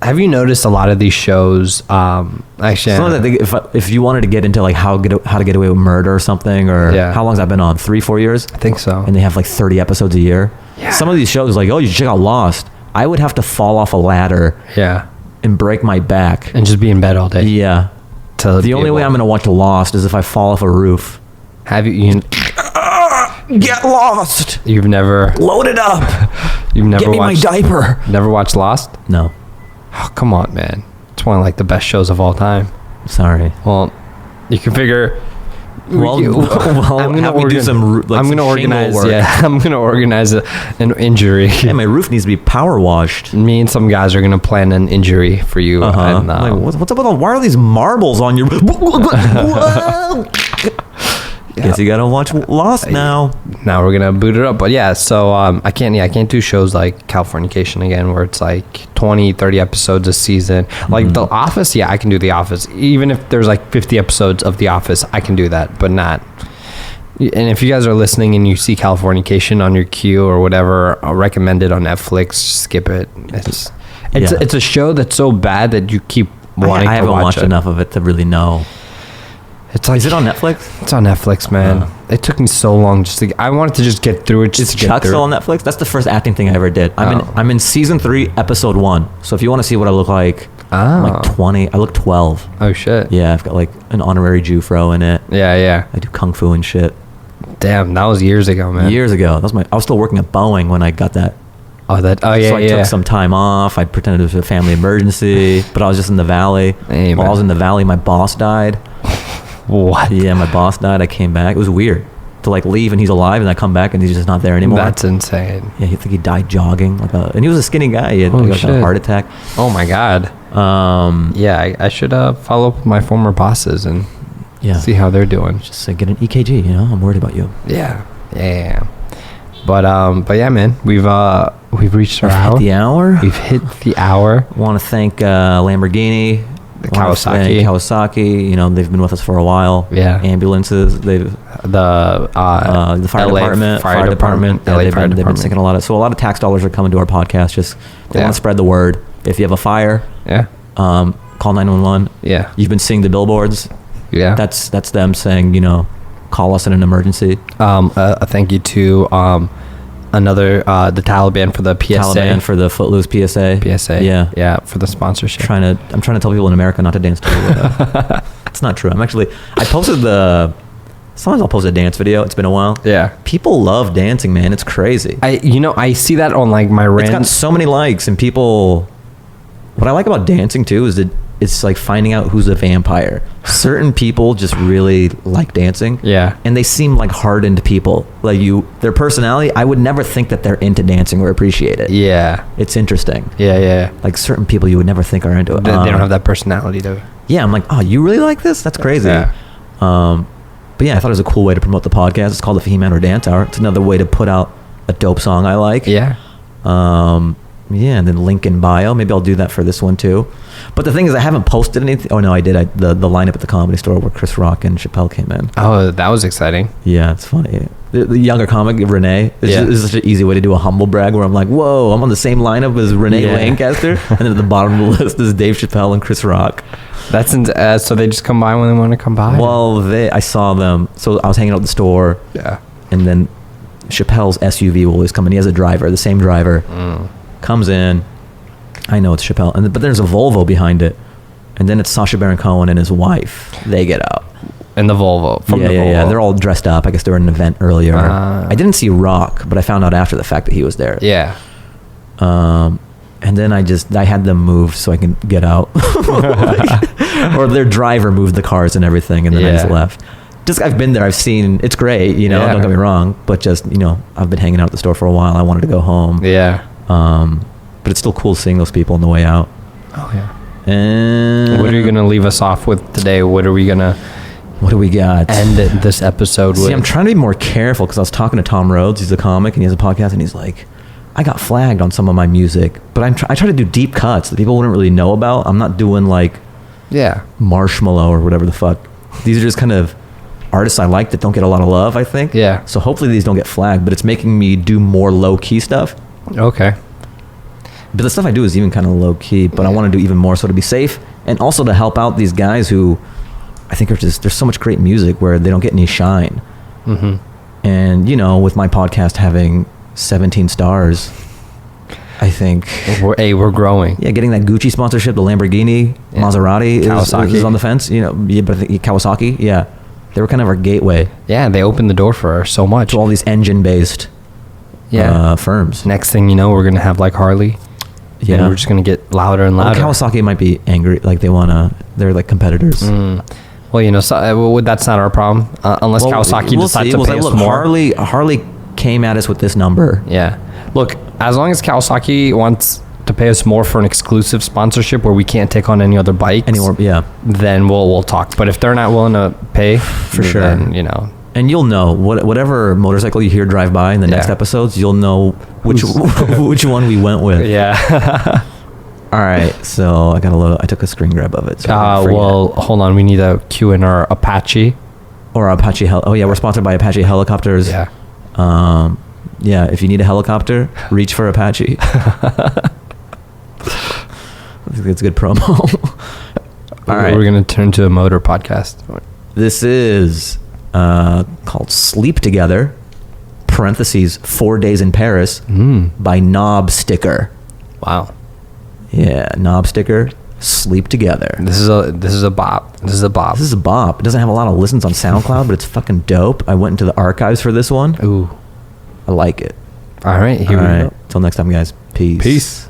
Have you noticed a lot of these shows? Actually,
if you wanted to get into like how to get away with murder or something, or how long's that been on? 3-4 years?
I think so.
And they have like 30 episodes a year.
Yeah.
Some of these shows, like, oh, you should check out Lost. I would have to fall off a ladder.
Yeah.
And break my back.
And just be in bed all day.
Yeah. The only way I'm gonna watch Lost is if I fall off a roof.
Have you?
Get lost.
You've never
load it up.
You've never
get me
watched,
my diaper.
Never watched Lost?
No.
Oh, come on, man. It's one of like the best shows of all time.
Sorry.
Well, you can figure.
Well,
I'm gonna organize
work.
Yeah, I'm gonna organize an injury.
Hey, my roof needs to be power washed.
Me and some guys are gonna plan an injury for you. And,
like, what's up with all? Why are these marbles on your? Guess you gotta watch Lost now.
Now we're gonna boot it up, but yeah. So I can't do shows like Californication again, where it's like 20, 30 episodes a season. Like The Office, yeah, I can do The Office. Even if there's like 50 episodes of The Office, I can do that, but not. And if you guys are listening and you see Californication on your queue or whatever, recommended on Netflix, skip it. It's a show that's so bad that you keep wanting to watch it.
I haven't watched enough of it to really know.
It's like,
is it on Netflix?
It's on Netflix, man. It took me so long I wanted to just get through it.
Is Chuck still on Netflix? That's the first acting thing I ever did. I'm in season 3, episode 1. So if you want to see what I look like, I'm like 20. I look 12.
Oh shit.
Yeah, I've got like an honorary Jufro in it.
Yeah.
I do kung fu and shit.
Damn, that was years ago, man.
Years ago. I was still working at Boeing when I got that.
So I
took some time off. I pretended it was a family emergency, but I was just in the valley.
Hey,
While I was in the valley, my boss died.
What?
Yeah, my boss died. I came back. It was weird to like leave and he's alive, and I come back and he's just not there anymore.
That's insane.
Yeah, I think he died jogging. And he was a skinny guy. He had a heart attack.
Oh my god. Yeah, I should follow up with my former bosses and see how they're doing.
Just get an EKG. You know, I'm worried about you.
Yeah. But yeah, man, we've reached our hour.
Hit the hour.
We've hit the hour.
Want to thank Lamborghini.
The Kawasaki.
Kawasaki, you know, they've been with us for a while.
Yeah.
Ambulances, the fire
LA
department,
fire department,
Yeah,
LA
they've
fire
been
department.
sinking a lot of, so a lot of tax dollars are coming to our podcast. Just they
Yeah.
want to spread the word. If you have a fire,
Yeah.
call 911.
Yeah.
You've been seeing the billboards.
Yeah.
That's them saying, you know, call us in an emergency.
A thank you to the Taliban for the PSA.
Taliban for the Footloose PSA.
PSA.
Yeah.
Yeah, for the sponsorship.
I'm trying to tell people in America not to dance to it. It's not true. Sometimes I'll post a dance video. It's been a while.
Yeah.
People love dancing, man. It's crazy.
I see that on like my
It's got so many likes, and people. What I like about dancing too is that it's like finding out who's a vampire. Certain people just really like dancing.
Yeah.
And they seem like hardened people. Like their personality, I would never think that they're into dancing or appreciate it.
Yeah.
It's interesting.
Yeah.
Like certain people you would never think are into it.
They don't have that personality though.
Yeah, I'm like, oh, you really like this? That's crazy.
Yeah.
But yeah, I thought it was a cool way to promote the podcast. It's called the Fahim Anwar Dance Hour. It's another way to put out a dope song I like.
Yeah.
Yeah, and then link in bio. Maybe I'll do that for this one too. But the thing is, I haven't posted anything. Oh no, I did. The lineup at the Comedy Store where Chris Rock and Chappelle came in.
Oh, that was exciting.
Yeah, it's funny. The younger comic Renee. This
Yeah.
is such an easy way to do a humble brag where I'm like, whoa, I'm on the same lineup as Renee
Yeah.
Lancaster, and then at the bottom of the list is Dave Chappelle and Chris Rock.
So they just come by when they want to come by.
Well, I saw them. So I was hanging out at the store,
Yeah.
and then Chappelle's SUV will always come in. He has a driver, the same driver, comes in. I know it's Chappelle, but there's a Volvo behind it, and then it's Sacha Baron Cohen and his wife. They get out.
And the Volvo.
Yeah. They're all dressed up. I guess they were at an event earlier. I didn't see Rock, but I found out after the fact that he was there.
Yeah.
And then I had them moved so I can get out. Or their driver moved the cars and everything, and then I just left. Just I've been there. I've seen. It's great, you know.
Yeah.
Don't get me wrong, but just I've been hanging out at the store for a while. I wanted to go home.
Yeah.
But it's still cool seeing those people on the way out.
Oh yeah.
And
What are you gonna leave us off with today? What are we gonna
What do we got?
end this episode with?
See, I'm trying to be more careful because I was talking to Tom Rhodes. He's a comic and he has a podcast, and he's like, I got flagged on some of my music, but I try to do deep cuts that people wouldn't really know about. I'm not doing like
Yeah.
Marshmallow or whatever the fuck. These are just kind of artists I like that don't get a lot of love, I think.
Yeah.
So hopefully these don't get flagged, but it's making me do more low key stuff.
Okay.
But the stuff I do is even kind of low key, but I want to do even more so to be safe and also to help out these guys who I think there's so much great music where they don't get any shine.
Mm-hmm.
And with my podcast having 17 stars, I think
We're growing.
yeah, getting that Gucci sponsorship, the Lamborghini,
Yeah.
Maserati
Kawasaki.
is on the fence. But I think Kawasaki, yeah, they were kind of our gateway
Yeah, they opened the door for us so much.
to all these engine-based firms.
Next thing you know, we're gonna have like Harley.
Yeah,
And we're just gonna get louder and
Well,
louder.
Kawasaki might be angry, like they're like competitors.
Well, that's not our problem unless
Well,
Kawasaki
we'll
decides
see.
to
We'll
pay
say,
us
look,
more.
Harley came at us with this number.
Yeah. Look, as long as Kawasaki wants to pay us more for an exclusive sponsorship where we can't take on any other bikes
Anymore, yeah.
then we'll talk. But if they're not willing to pay,
For sure.
then
And you'll know whatever motorcycle you hear drive by in the next
Yeah.
episodes, you'll know which one we went with.
Yeah.
All right, so I took a screen grab of it. So I forget.
Well, hold on. We need a cue in our Apache.
Or Apache Oh yeah, we're sponsored by Apache helicopters.
Yeah.
Yeah, if you need a helicopter, reach for Apache. I think it's a good promo. All right.
We're going to turn to a motor podcast.
This is called Sleep Together, parentheses, 4 Days in Paris, by Knob Sticker.
Wow.
Yeah, Knob Sticker, Sleep Together.
This is a bop. This is a bop.
This is a bop. It doesn't have a lot of listens on SoundCloud, but it's fucking dope. I went into the archives for this one.
Ooh.
I like it.
All right. Here
All
we
right.
go.
Till next time, guys. Peace.
Peace.